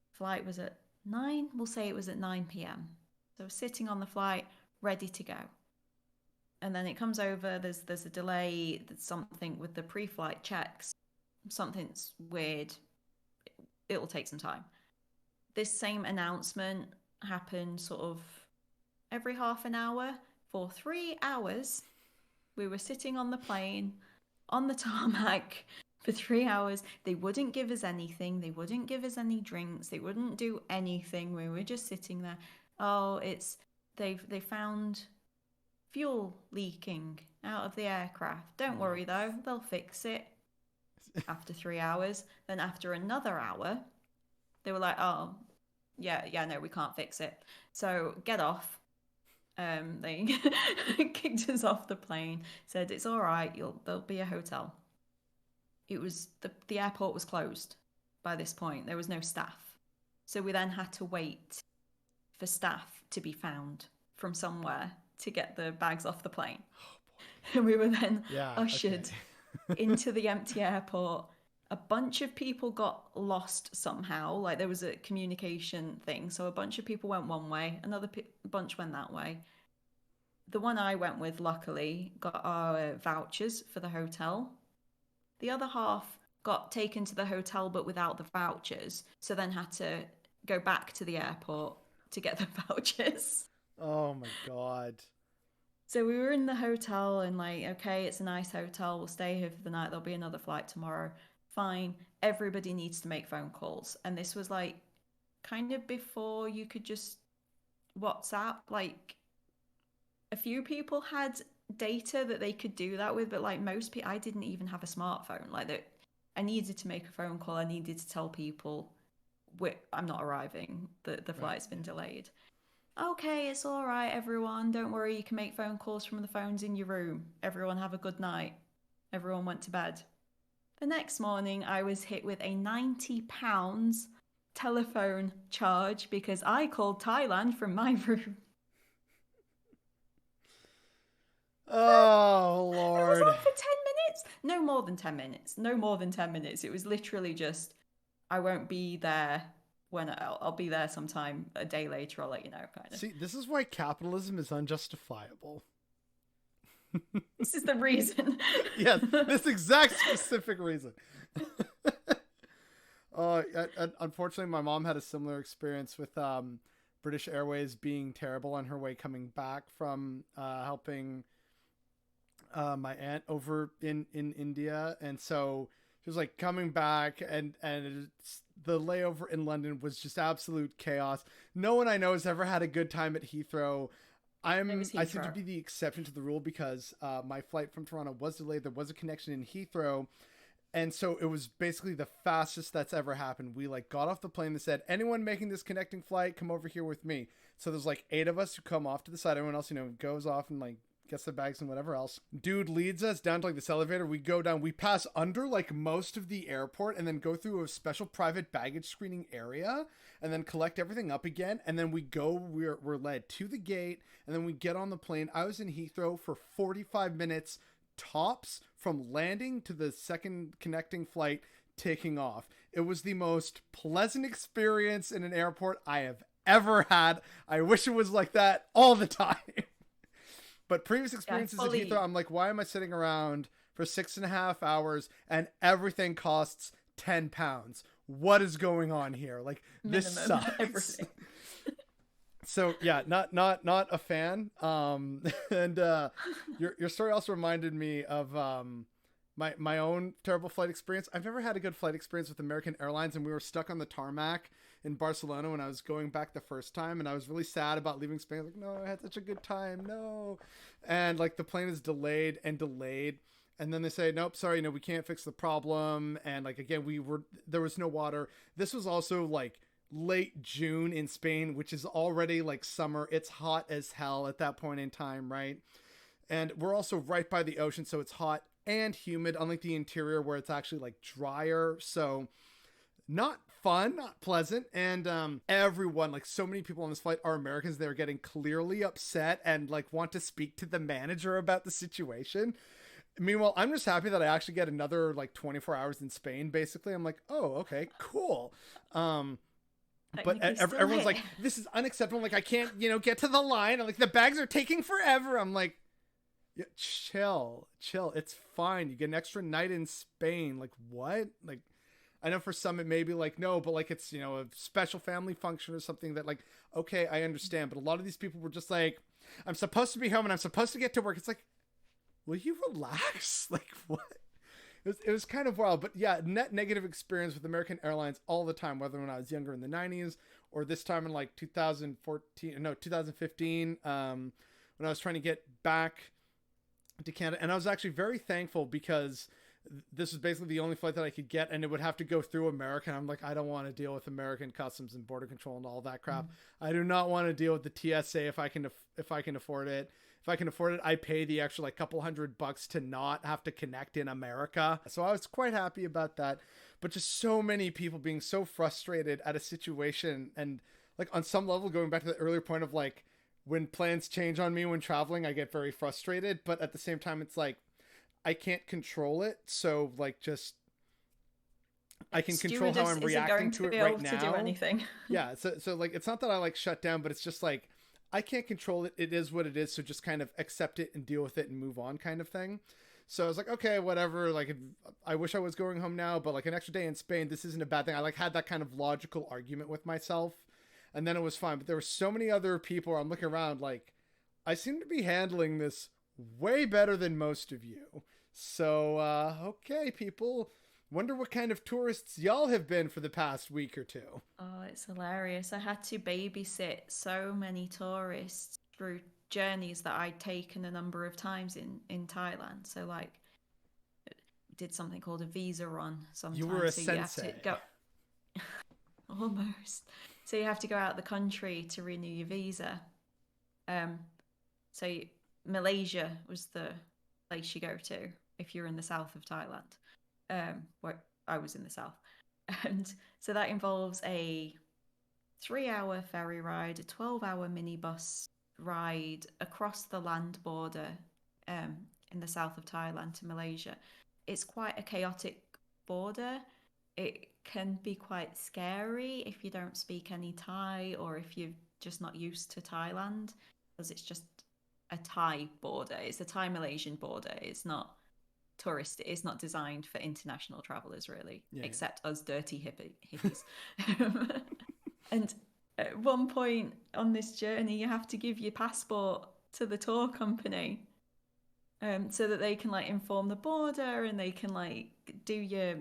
flight was at 9. We'll say it was at 9 p.m. So I was sitting on the flight, ready to go. And then it comes over, there's a delay, there's something with the pre-flight checks. Something's weird. It'll take some time. This same announcement happened sort of every half an hour for 3 hours. We were sitting on the plane, on the tarmac for 3 hours. They wouldn't give us anything. They wouldn't give us any drinks. They wouldn't do anything. We were just sitting there. Oh, they found fuel leaking out of the aircraft. Don't worry though, they'll fix it. After 3 hours, then after another hour, they were like, oh, yeah, no, we can't fix it. So get off. They kicked us off the plane, said it's all right, there'll be a hotel. It was the airport was closed by this point. There was no staff. So we then had to wait for staff to be found from somewhere to get the bags off the plane. And we were then ushered into the empty airport. A bunch of people got lost somehow. Like there was a communication thing. So a bunch of people went one way, another bunch went that way. The one I went with, luckily, got our vouchers for the hotel. The other half got taken to the hotel but without the vouchers. So then had to go back to the airport to get the vouchers. Oh my God. So we were in the hotel and like, okay, it's a nice hotel. We'll stay here for the night. There'll be another flight tomorrow. Fine. Everybody needs to make phone calls. And this was like kind of before you could just WhatsApp. Like a few people had data that they could do that with, but like most people, I didn't even have a smartphone. Like that, I needed to make a phone call. I needed to tell people, I'm not arriving. The flight's been delayed. Okay, it's all right, everyone. Don't worry, you can make phone calls from the phones in your room. Everyone have a good night. Everyone went to bed. The next morning, I was hit with a £90 telephone charge because I called Thailand from my room. Oh, Lord. It was on for 10 minutes. No more than 10 minutes. No more than 10 minutes. It was literally just, I won't be there. When I'll be there sometime a day later, I'll let you know, kind of. See, this is why capitalism is unjustifiable. This is the reason. Yes, this exact specific reason. Unfortunately, my mom had a similar experience with British Airways being terrible on her way coming back from helping my aunt over in India. And so she was like coming back and the layover in London was just absolute chaos. No one I know has ever had a good time at Heathrow. I seem to be the exception to the rule because my flight from Toronto was delayed. There was a connection in Heathrow. And so it was basically the fastest that's ever happened. We like got off the plane that said, anyone making this connecting flight, come over here with me. So there's like 8 of us who come off to the side. Everyone else, goes off and like gets their bags and whatever else. Dude leads us down to like this elevator. We go down, we pass under like most of the airport and then go through a special private baggage screening area and then collect everything up again. And then we're led to the gate and then we get on the plane. I was in Heathrow for 45 minutes tops from landing to the second connecting flight taking off. It was the most pleasant experience in an airport I have ever had. I wish it was like that all the time. But previous experiences at Heathrow, I'm like, why am I sitting around for 6.5 hours and everything costs £10? What is going on here? Like, this sucks. So yeah, not a fan. And your story also reminded me of my own terrible flight experience. I've never had a good flight experience with American Airlines, and we were stuck on the tarmac in Barcelona when I was going back the first time, and I was really sad about leaving Spain. I was like, no, I had such a good time, no. And like the plane is delayed, and then they say, nope, sorry, we can't fix the problem. And like again, there was no water. This was also like late June in Spain, which is already like summer. It's hot as hell at that point in time, right? And we're also right by the ocean, so it's hot and humid, unlike the interior where it's actually like drier. So not fun, not pleasant. And everyone, like so many people on this flight are Americans. They're getting clearly upset and like want to speak to the manager about the situation. Meanwhile, I'm just happy that I actually get another like 24 hours in Spain. Basically, I'm like, oh, okay, cool. But everyone's like, this is unacceptable. Like, I can't, get to the line. I'm like, the bags are taking forever. I'm like, yeah, chill. It's fine. You get an extra night in Spain. Like, what? Like, I know for some it may be like, no, but like it's, a special family function or something that like, okay, I understand. But a lot of these people were just like, I'm supposed to be home and I'm supposed to get to work. It's like, will you relax? Like, what? It was kind of wild. But yeah, net negative experience with American Airlines all the time, whether when I was younger in the 90s or this time in like 2015, when when I was trying to get back to Canada. And I was actually very thankful because this was basically the only flight that I could get, and it would have to go through America. And I'm like, I don't want to deal with American customs and border control and all that crap. I do not want to deal with the TSA if I can afford it. If I can afford it, I pay the extra like couple $100 to not have to connect in America. So I was quite happy about that. But just so many people being so frustrated at a situation, and like on some level, going back to the earlier point of like, when plans change on me when traveling, I get very frustrated. But at the same time, it's like, I can't control it. So like, just, I can control how I'm reacting to it right now. To do anything. Yeah. So like, it's not that I like shut down, but it's just like, I can't control it. It is what it is. So just kind of accept it and deal with it and move on, kind of thing. So I was like, okay, whatever. Like, I wish I was going home now, but like an extra day in Spain, this isn't a bad thing. I like had that kind of logical argument with myself, and then it was fine. But there were so many other people where I'm looking around like, I seem to be handling this way better than most of you. So, okay, people, wonder what kind of tourists y'all have been for the past week or two. Oh, it's hilarious. I had to babysit so many tourists through journeys that I'd taken a number of times in Thailand. So like, did something called a visa run sometimes. You were a sensei. You have to go almost. So you have to go out of the country to renew your visa. So Malaysia was the place you go to if you're in the south of Thailand. Where I was in the south. And so that involves a 3-hour ferry ride, a 12-hour minibus ride across the land border in the south of Thailand to Malaysia. It's quite a chaotic border. It can be quite scary if you don't speak any Thai or if you're just not used to Thailand, because it's just a Thai border. It's a Thai-Malaysian border. It's not tourist. It's not designed for international travelers, really, except us dirty hippies. And at one point on this journey, you have to give your passport to the tour company, so that they can like inform the border and they can like do your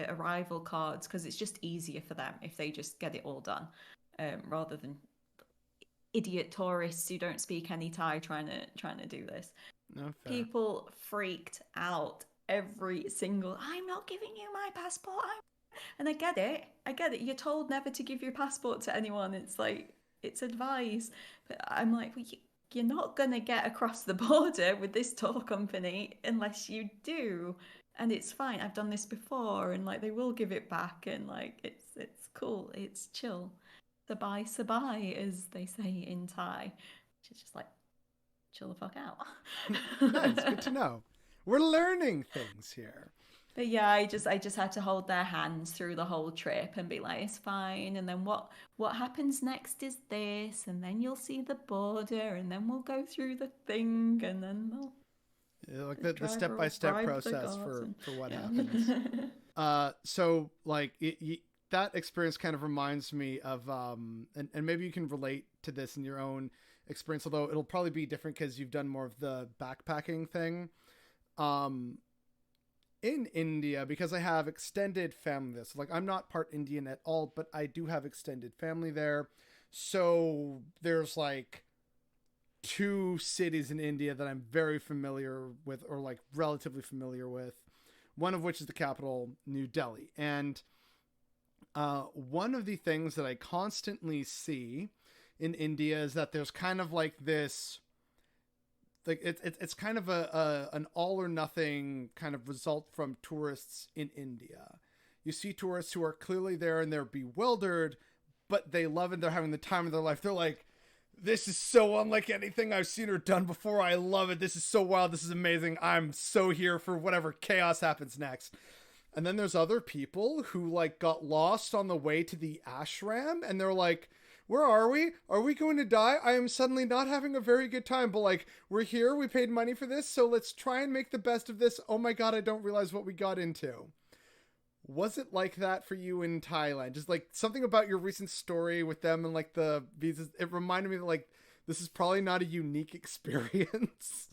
arrival cards, because it's just easier for them if they just get it all done, rather than idiot tourists who don't speak any Thai trying to do this. No, fair. People freaked out every single, I'm not giving you my passport. And I get it. You're told never to give your passport to anyone. It's like, it's advice. But I'm like, well, you're not going to get across the border with this tour company unless you do. And it's fine. I've done this before, and like, they will give it back, and like, it's cool. It's chill. Sabai sabai, as they say in Thai, which is just like, chill the fuck out. Nice, good to know. We're learning things here. But yeah, I just had to hold their hands through the whole trip and be like, it's fine. And then what happens next is this, and then you'll see the border, and then we'll go through the thing, and then they'll like the step-by-step process for what happens. So like that experience kind of reminds me of and maybe you can relate to this in your own experience, although it'll probably be different because you've done more of the backpacking thing. In India, because I have extended family there. So like, I'm not part Indian at all, but I do have extended family there. So there's like 2 cities in India that I'm very familiar with, or like relatively familiar with, one of which is the capital, New Delhi. And one of the things that I constantly see in India is that there's kind of like this, like it's kind of an all or nothing kind of result from tourists in India. You see tourists who are clearly there and they're bewildered, but they love it. They're having the time of their life. They're like, this is so unlike anything I've seen or done before. I love it. This is so wild. This is amazing. I'm so here for whatever chaos happens next. And then there's other people who like got lost on the way to the ashram, and they're like, where are we? Are we going to die? I am suddenly not having a very good time, but like, we're here. We paid money for this. So let's try and make the best of this. Oh my God, I don't realize what we got into. Was it like that for you in Thailand? Just like something about your recent story with them and like the visas. It reminded me that like, this is probably not a unique experience.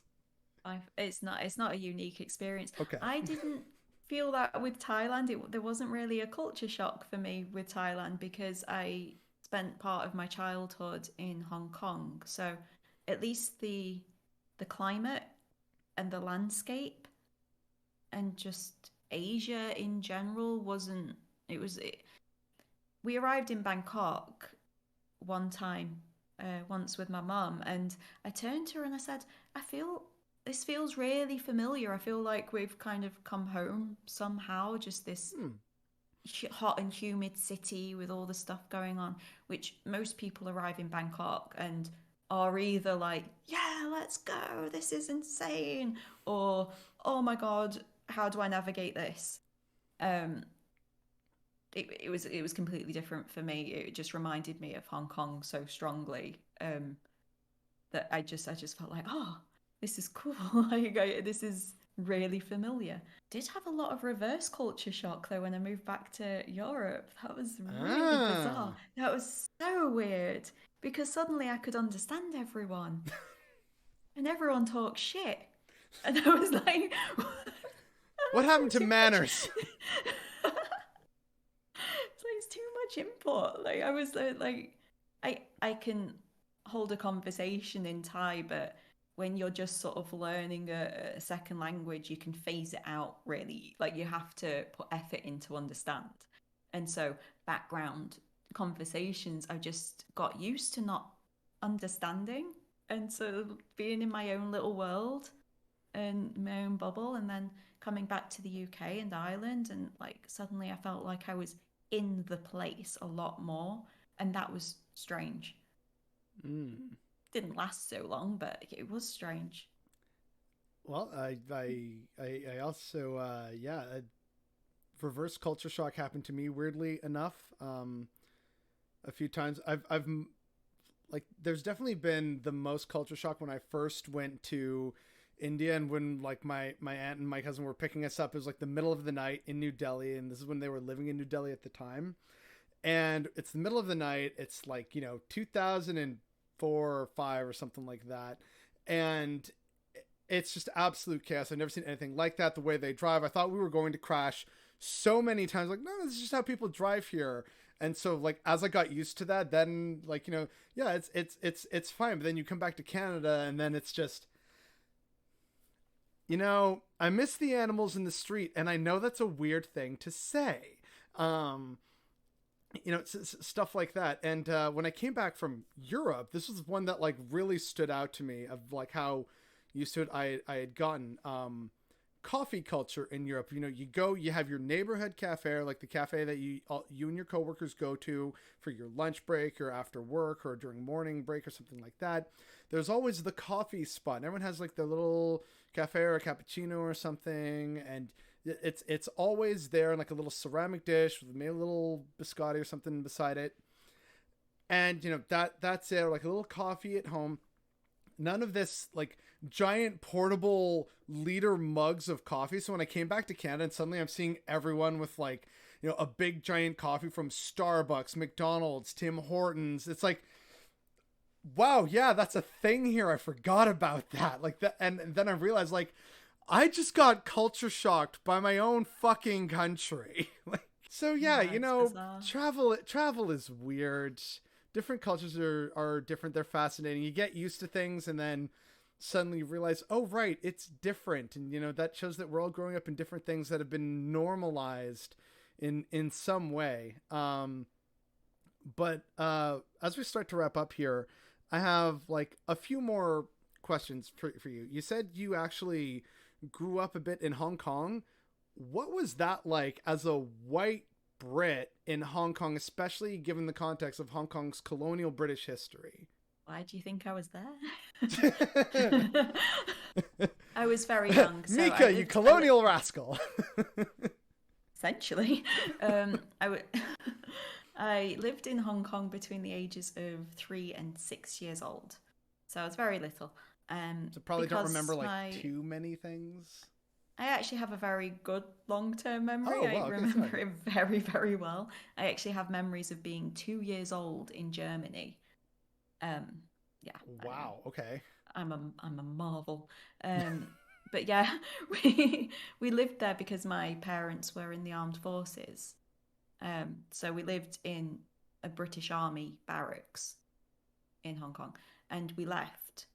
It's not a unique experience. Okay. I didn't feel that with Thailand. There wasn't really a culture shock for me with Thailand because I spent part of my childhood in Hong Kong. So at least the climate and the landscape and just Asia in general wasn't. We arrived in Bangkok one time, once with my mum, and I turned to her and I said, this feels really familiar. I feel like we've kind of come home somehow, just this hot and humid city with all the stuff going on, which most people arrive in Bangkok and are either like, yeah, let's go, this is insane, or, oh my God, how do I navigate this? It was completely different for me. It just reminded me of Hong Kong so strongly, that I just felt like, oh, this is cool. Like, this is really familiar. Did have a lot of reverse culture shock though when I moved back to Europe. That was really bizarre. That was so weird because suddenly I could understand everyone, and everyone talks shit, and I was like, what happened to manners? It's too much input. Like I was like, I can hold a conversation in Thai, but when you're just sort of learning a second language, you can phase it out really. Like you have to put effort in to understand. And so background conversations, I just got used to not understanding. And so being in my own little world and my own bubble, and then coming back to the UK and Ireland, and like suddenly I felt like I was in the place a lot more, and that was strange. Didn't last so long, but it was strange. Well, I also reverse culture shock happened to me weirdly enough a few times. I've like there's definitely been the most culture shock when I first went to India, and when like my aunt and my cousin were picking us up. It was like the middle of the night in New Delhi, and this is when they were living in New Delhi at the time. And it's the middle of the night. It's like 2004 or 5 or something like that, and it's just absolute chaos. I've never seen anything like that. The way they drive, I thought we were going to crash so many times. Like, no, this is just how people drive here. And so, like, as I got used to that, then yeah, it's fine. But then you come back to Canada, and then it's just, I miss the animals in the street, and I know that's a weird thing to say. Stuff like that. And when I came back from Europe, this was one that like really stood out to me of like how used to it I had gotten. Coffee culture in Europe. You have your neighborhood cafe, or like the cafe that you and your coworkers go to for your lunch break or after work or during morning break or something like that. There's always the coffee spot, and everyone has like their little cafe or a cappuccino or something, and it's always there in like a little ceramic dish with maybe a little biscotti or something beside it. And that's it, or like a little coffee at home. None of this like giant portable liter mugs of coffee. So when I came back to Canada, and suddenly I'm seeing everyone with like, a big giant coffee from Starbucks, McDonald's, Tim Hortons. It's like, wow, yeah, that's a thing here. I forgot about that. Like that. And then I realized like, I just got culture shocked by my own fucking country. So yeah, travel is weird. Different cultures are different. They're fascinating. You get used to things, and then suddenly you realize, oh, right, it's different. And, that shows that we're all growing up in different things that have been normalized in some way. But as we start to wrap up here, I have like a few more questions for you. You said you actually grew up a bit in Hong Kong. What was that like as a white Brit in Hong Kong, especially given the context of Hong Kong's colonial British history? Why do you think I was there? I was very young. So Mika, you colonial rascal. Essentially. I lived in Hong Kong between the ages of 3 and 6 years old. So I was very little. So probably don't remember like too many things. I actually have a very good long-term memory. Oh, wow, I remember it very, very well. I actually have memories of being 2 years old in Germany. Yeah. Wow. Okay. I'm a marvel. But yeah, we lived there because my parents were in the armed forces. So we lived in a British Army barracks in Hong Kong, and we left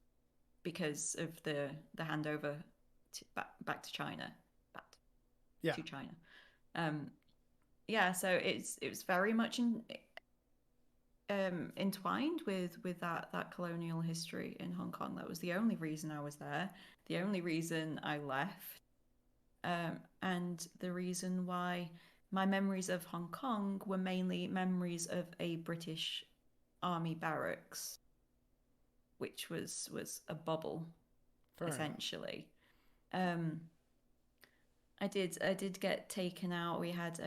because of the handover back to China, back Yeah. to China. Yeah, so it was very much entwined with that colonial history in Hong Kong. That was the only reason I was there, the only reason I left, and the reason why my memories of Hong Kong were mainly memories of a British Army barracks, which was a bubble, Fair enough. essentially. Um, I did get taken out. We had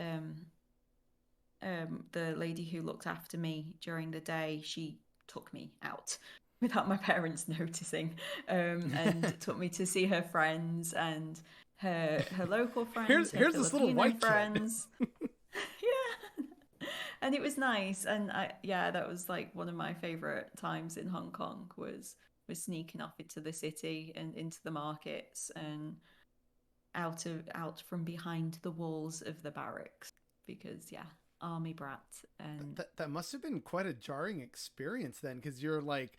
the lady who looked after me during the day. She took me out without my parents noticing, and took me to see her friends and her local friends, her Here's this little Filipino white friends. Yeah. And it was nice, and that was like one of my favorite times in Hong Kong was sneaking off into the city and into the markets and out from behind the walls of the barracks, because army brat. And That must have been quite a jarring experience then, because you're like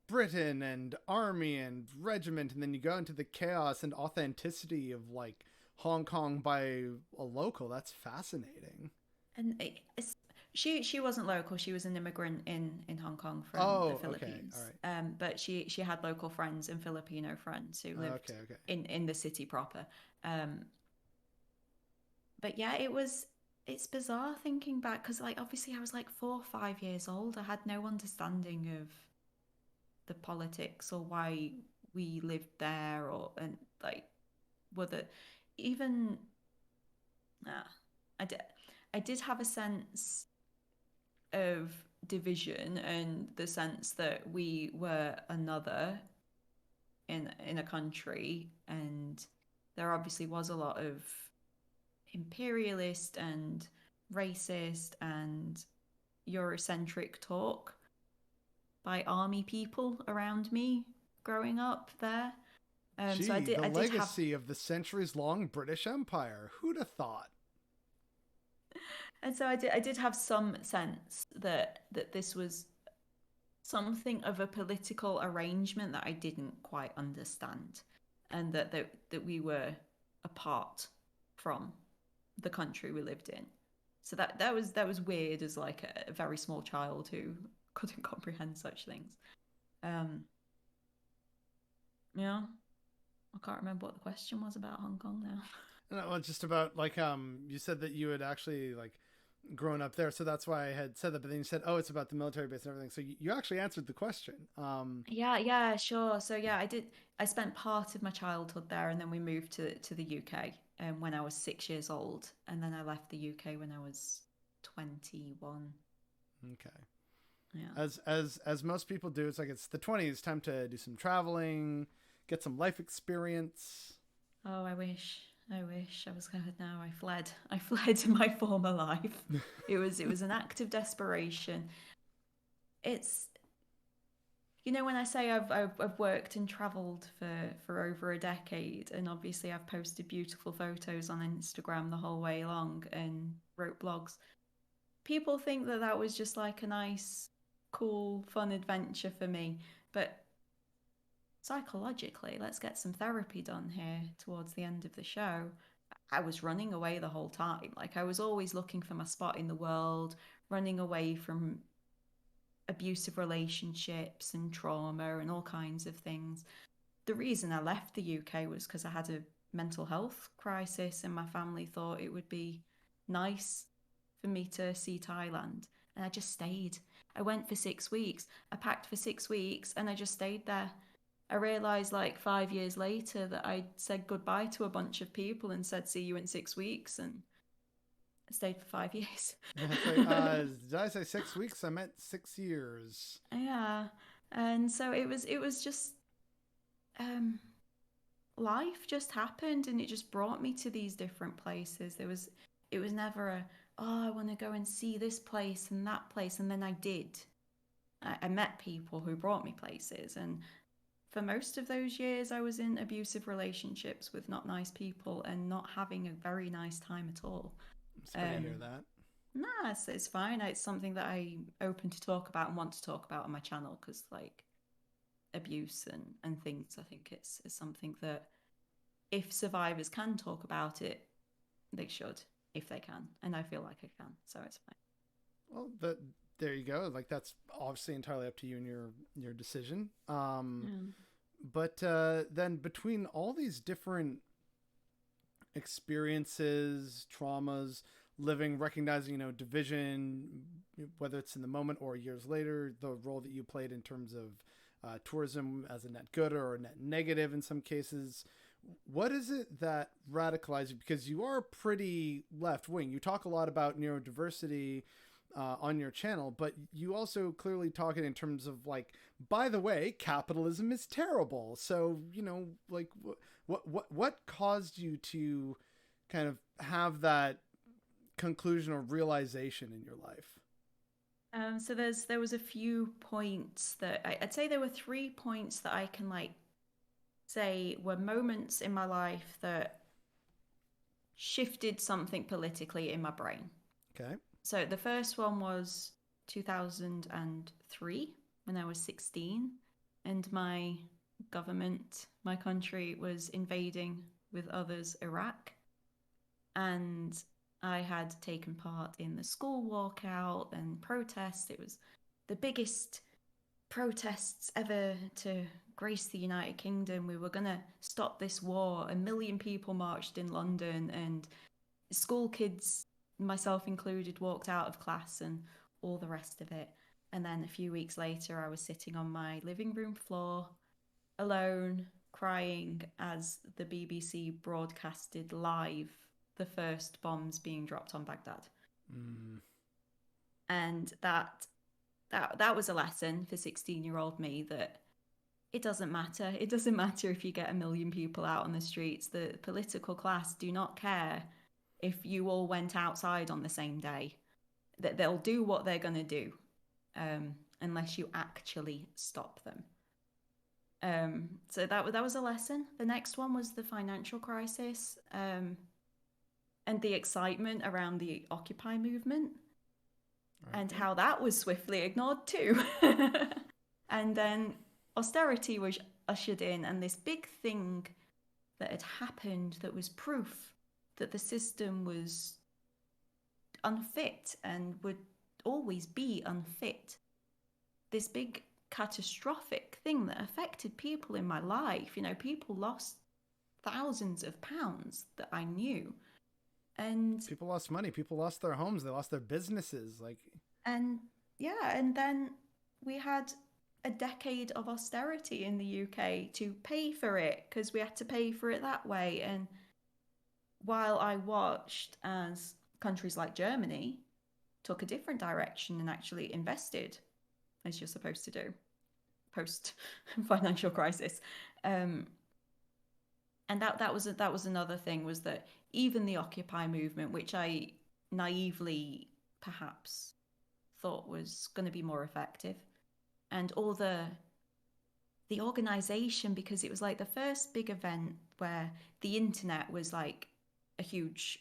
Britain and army and regiment, and then you go into the chaos and authenticity of like Hong Kong by a local. That's fascinating. she wasn't local. She was an immigrant in Hong Kong from the Oh, okay, all Philippines. right. But she had local friends and Filipino friends who lived Okay, okay. in the city proper. Um, but yeah, it's bizarre thinking back, because like obviously I was like 4 or 5 years old. I had no understanding of the politics or why we lived there, or and like whether even I did have a sense of division, and the sense that we were another in a country, and there obviously was a lot of imperialist and racist and Eurocentric talk by army people around me growing up there. So Gee, the I did have, legacy of the centuries-long British Empire. Who'd have thought? and so I did have some sense that this was something of a political arrangement that I didn't quite understand, and that we were apart from the country we lived in. So that was weird as like a very small child who couldn't comprehend such things. Um, yeah, I can't remember what the question was about Hong Kong now. No, just about like you said that you had actually like grown up there, so that's why I had said that. But then you said, "Oh, it's about the military base and everything." So you actually answered the question. Yeah, sure. So yeah, I did. I spent part of my childhood there, and then we moved to the UK when I was 6 years old, and then I left the UK when I was 21. Okay. Yeah. As most people do, it's like it's the 20s, time to do some traveling, get some life experience. Oh, I wish. I wish I was good now. I fled. I fled to my former life. It was an act of desperation. It's, when I say I've worked and travelled for over a decade, and obviously I've posted beautiful photos on Instagram the whole way along and wrote blogs. People think that that was just like a nice, cool, fun adventure for me, but psychologically, let's get some therapy done here towards the end of the show. I was running away the whole time. Like, I was always looking for my spot in the world, running away from abusive relationships and trauma and all kinds of things. The reason I left the UK was because I had a mental health crisis, and my family thought it would be nice for me to see Thailand. And I just stayed. I went for 6 weeks. I packed for 6 weeks and I just stayed there. I realised like 5 years later that I said goodbye to a bunch of people and said, see you in 6 weeks. And I stayed for 5 years. It's like, did I say 6 weeks? I meant 6 years. Yeah. And so it was just, life just happened, and it just brought me to these different places. It was never I want to go and see this place and that place. And then I did. I met people who brought me places, and for most of those years I was in abusive relationships with not nice people and not having a very nice time at all. I'm sorry to hear that. Nah, it's fine. It's something that I'm open to talk about and want to talk about on my channel, because like abuse and things. I think it's something that if survivors can talk about it, they should, if they can. And I feel like I can, so it's fine. Well, there you go. Like, that's obviously entirely up to you and your decision. But then between all these different experiences, traumas, living, recognizing, division, whether it's in the moment or years later, the role that you played in terms of tourism as a net good or a net negative in some cases. What is it that radicalized you? Because you are pretty left wing. You talk a lot about neurodiversity on your channel, but you also clearly talk it in terms of like, by the way, capitalism is terrible. So, like what caused you to kind of have that conclusion or realization in your life? So there was a few points that I'd say there were 3 points that I can like say were moments in my life that shifted something politically in my brain. Okay. So the first one was 2003 when I was 16, and my government, my country, was invading with others Iraq, and I had taken part in the school walkout and protest. It was the biggest protests ever to grace the United Kingdom. We were going to stop this war. 1 million people marched in London, and school kids, myself included, walked out of class and all the rest of it. And then a few weeks later, I was sitting on my living room floor alone, crying as the BBC broadcasted live the first bombs being dropped on Baghdad. And that was a lesson for 16-year-old me that it doesn't matter. It doesn't matter if you get 1 million people out on the streets. The political class do not care if you all went outside on the same day. That they'll do what they're going to do unless you actually stop them. So that was a lesson. The next one was the financial crisis and the excitement around the Occupy movement. Right. And how that was swiftly ignored too. And then austerity was ushered in, and this big thing that had happened that was proof that the system was unfit and would always be unfit. This big catastrophic thing that affected people in my life. People lost thousands of pounds that I knew. And people lost money, people lost their homes, they lost their businesses, and then we had a decade of austerity in the UK to pay for it, because we had to pay for it that way. And while I watched as countries like Germany took a different direction and actually invested, as you're supposed to do post financial crisis, and that was another thing, was that even the Occupy movement, which I naively perhaps thought was going to be more effective, and all the organization, because it was like the first big event where the internet was like a huge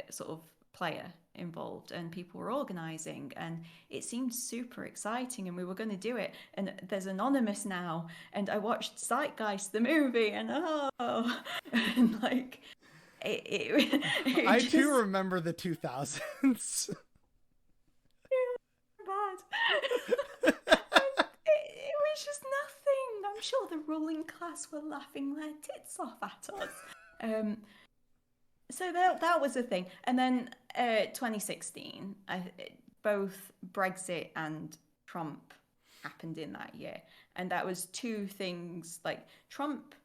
sort of player involved, and people were organizing, and it seemed super exciting, and we were going to do it. And there's Anonymous now, and I watched Zeitgeist the movie, and and like it I too remember the 2000s. Bad. It was just nothing. I'm sure the ruling class were laughing their tits off at us. So that was a thing. And then 2016, both Brexit and Trump happened in that year. And that was two things. Like, Trump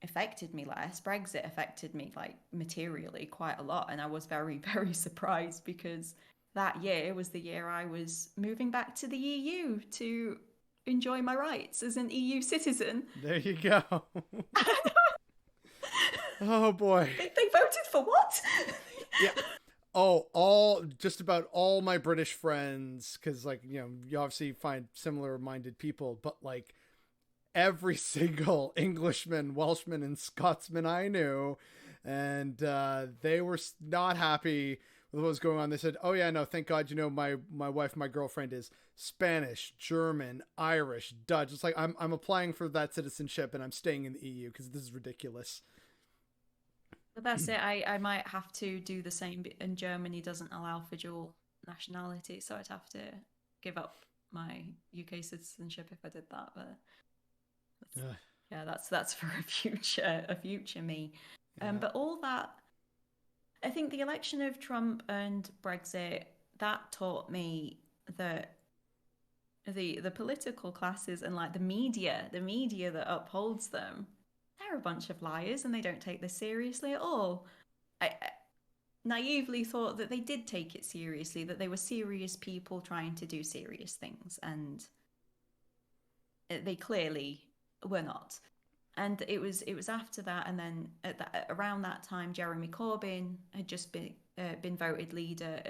affected me less. Brexit affected me like materially quite a lot. And I was very, very surprised, because that year was the year I was moving back to the EU to enjoy my rights as an EU citizen. There you go. Oh boy. They voted for what? Yeah. Oh, just about all my British friends, because you obviously find similar minded people, but like every single Englishman, Welshman, and Scotsman I knew, and they were not happy with what was going on. They said, oh yeah, no, thank God, my wife, my girlfriend is Spanish, German, Irish, Dutch. It's like, I'm applying for that citizenship and I'm staying in the EU because this is ridiculous. But that's it. I might have to do the same, and Germany doesn't allow for dual nationality, so I'd have to give up my UK citizenship if I did that. But that's for a future me. But all that, I think the election of Trump and Brexit, that taught me that the political classes and like the media that upholds them, they're a bunch of liars and they don't take this seriously at all. I naively thought that they did take it seriously, that they were serious people trying to do serious things, and they clearly were not. And it was after that, and then around that time, Jeremy Corbyn had just been voted leader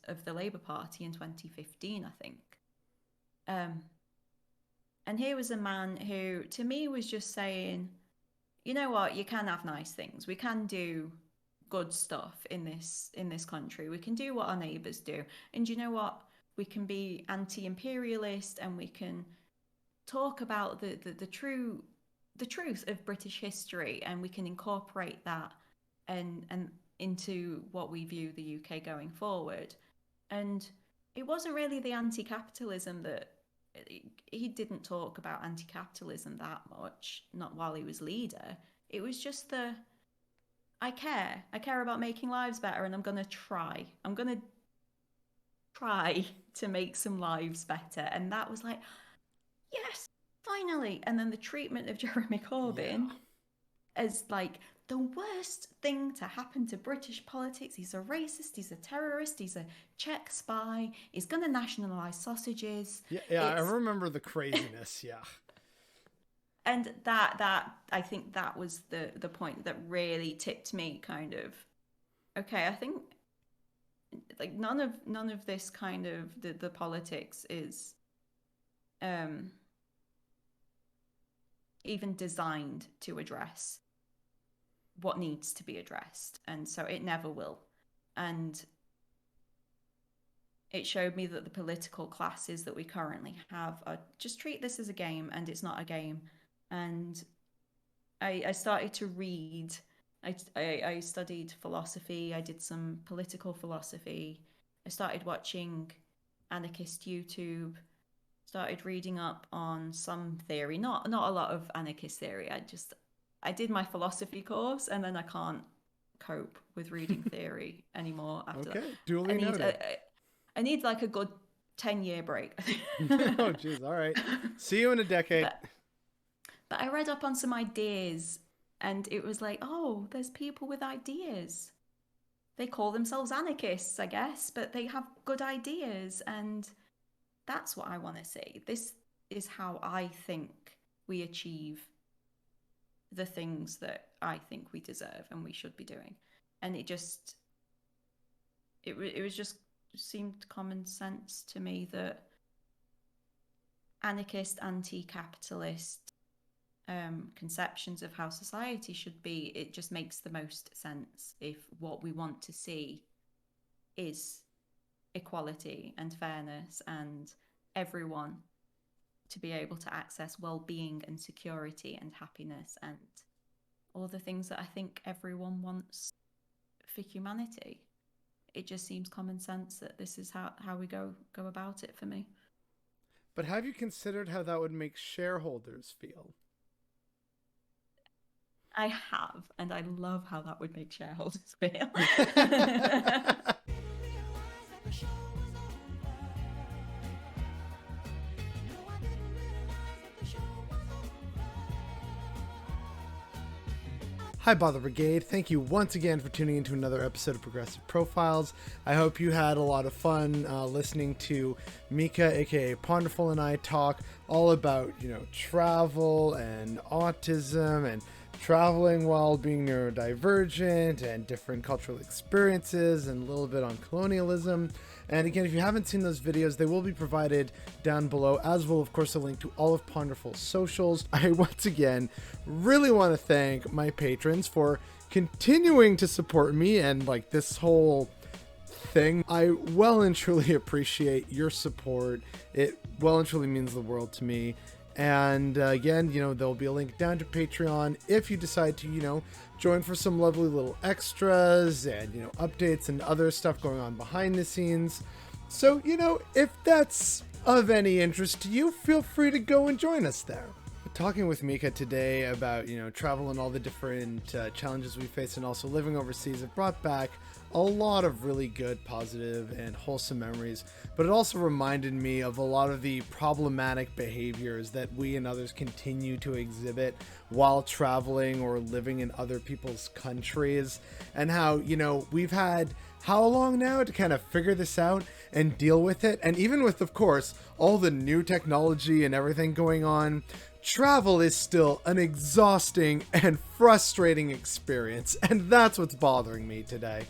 of the Labour Party in 2015, I think. And here was a man who, to me, was just saying, you know what, you can have nice things. We can do good stuff in this country. We can do what our neighbours do. And you know what? We can be anti-imperialist, and we can talk about the truth of British history, and we can incorporate that and into what we view the UK going forward. And it wasn't really the anti-capitalism that he didn't talk about anti-capitalism that much, not while he was leader. It was just I care about making lives better, and I'm going to try to make some lives better. And that was like, yes, finally. And then the treatment of Jeremy Corbyn as like the worst thing to happen to British politics. He's a racist, he's a terrorist, he's a Czech spy, he's going to nationalise sausages. Yeah, I remember the craziness, yeah. And that I think that was the point that really tipped me kind of, okay, I think like none of this kind of the politics is even designed to address what needs to be addressed, and so it never will. And it showed me that the political classes that we currently have are just treat this as a game, and it's not a game. And I started to read. I studied philosophy. I did some political philosophy. I started watching anarchist YouTube. Started reading up on some theory. Not a lot of anarchist theory. I did my philosophy course, and then I can't cope with reading theory anymore after that. Duly noted. I need like a good 10-year break. Oh, jeez. All right. See you in a decade. But I read up on some ideas, and it was like, oh, there's people with ideas. They call themselves anarchists, I guess, but they have good ideas, and that's what I want to see. This is how I think we achieve the things that I think we deserve and we should be doing. And it was just seemed common sense to me that anarchist, anti-capitalist conceptions of how society should be, it just makes the most sense if what we want to see is equality and fairness and everyone to be able to access well-being and security and happiness and all the things that I think everyone wants for humanity. It just seems common sense that this is how we go about it for me. But have you considered how that would make shareholders feel? I have, and I love how that would make shareholders feel. Hi, Bother Brigade. Thank you once again for tuning into another episode of Progressive Profiles. I hope you had a lot of fun listening to Mika, aka Ponderful, and I talk all about, travel and autism and traveling while being neurodivergent and different cultural experiences and a little bit on colonialism. And again, if you haven't seen those videos, they will be provided down below, as will, of course, a link to all of Ponderful's socials. I, once again, really want to thank my patrons for continuing to support me and, this whole thing. I well and truly appreciate your support. It well and truly means the world to me. And again, there'll be a link down to Patreon if you decide to, join for some lovely little extras and, updates and other stuff going on behind the scenes. So, if that's of any interest to you, feel free to go and join us there. Talking with Mika today about, travel and all the different challenges we face and also living overseas, it brought back a lot of really good, positive, and wholesome memories, but it also reminded me of a lot of the problematic behaviors that we and others continue to exhibit while traveling or living in other people's countries, and how, we've had how long now to kind of figure this out and deal with it, and even with, of course, all the new technology and everything going on, travel is still an exhausting and frustrating experience, and that's what's bothering me today.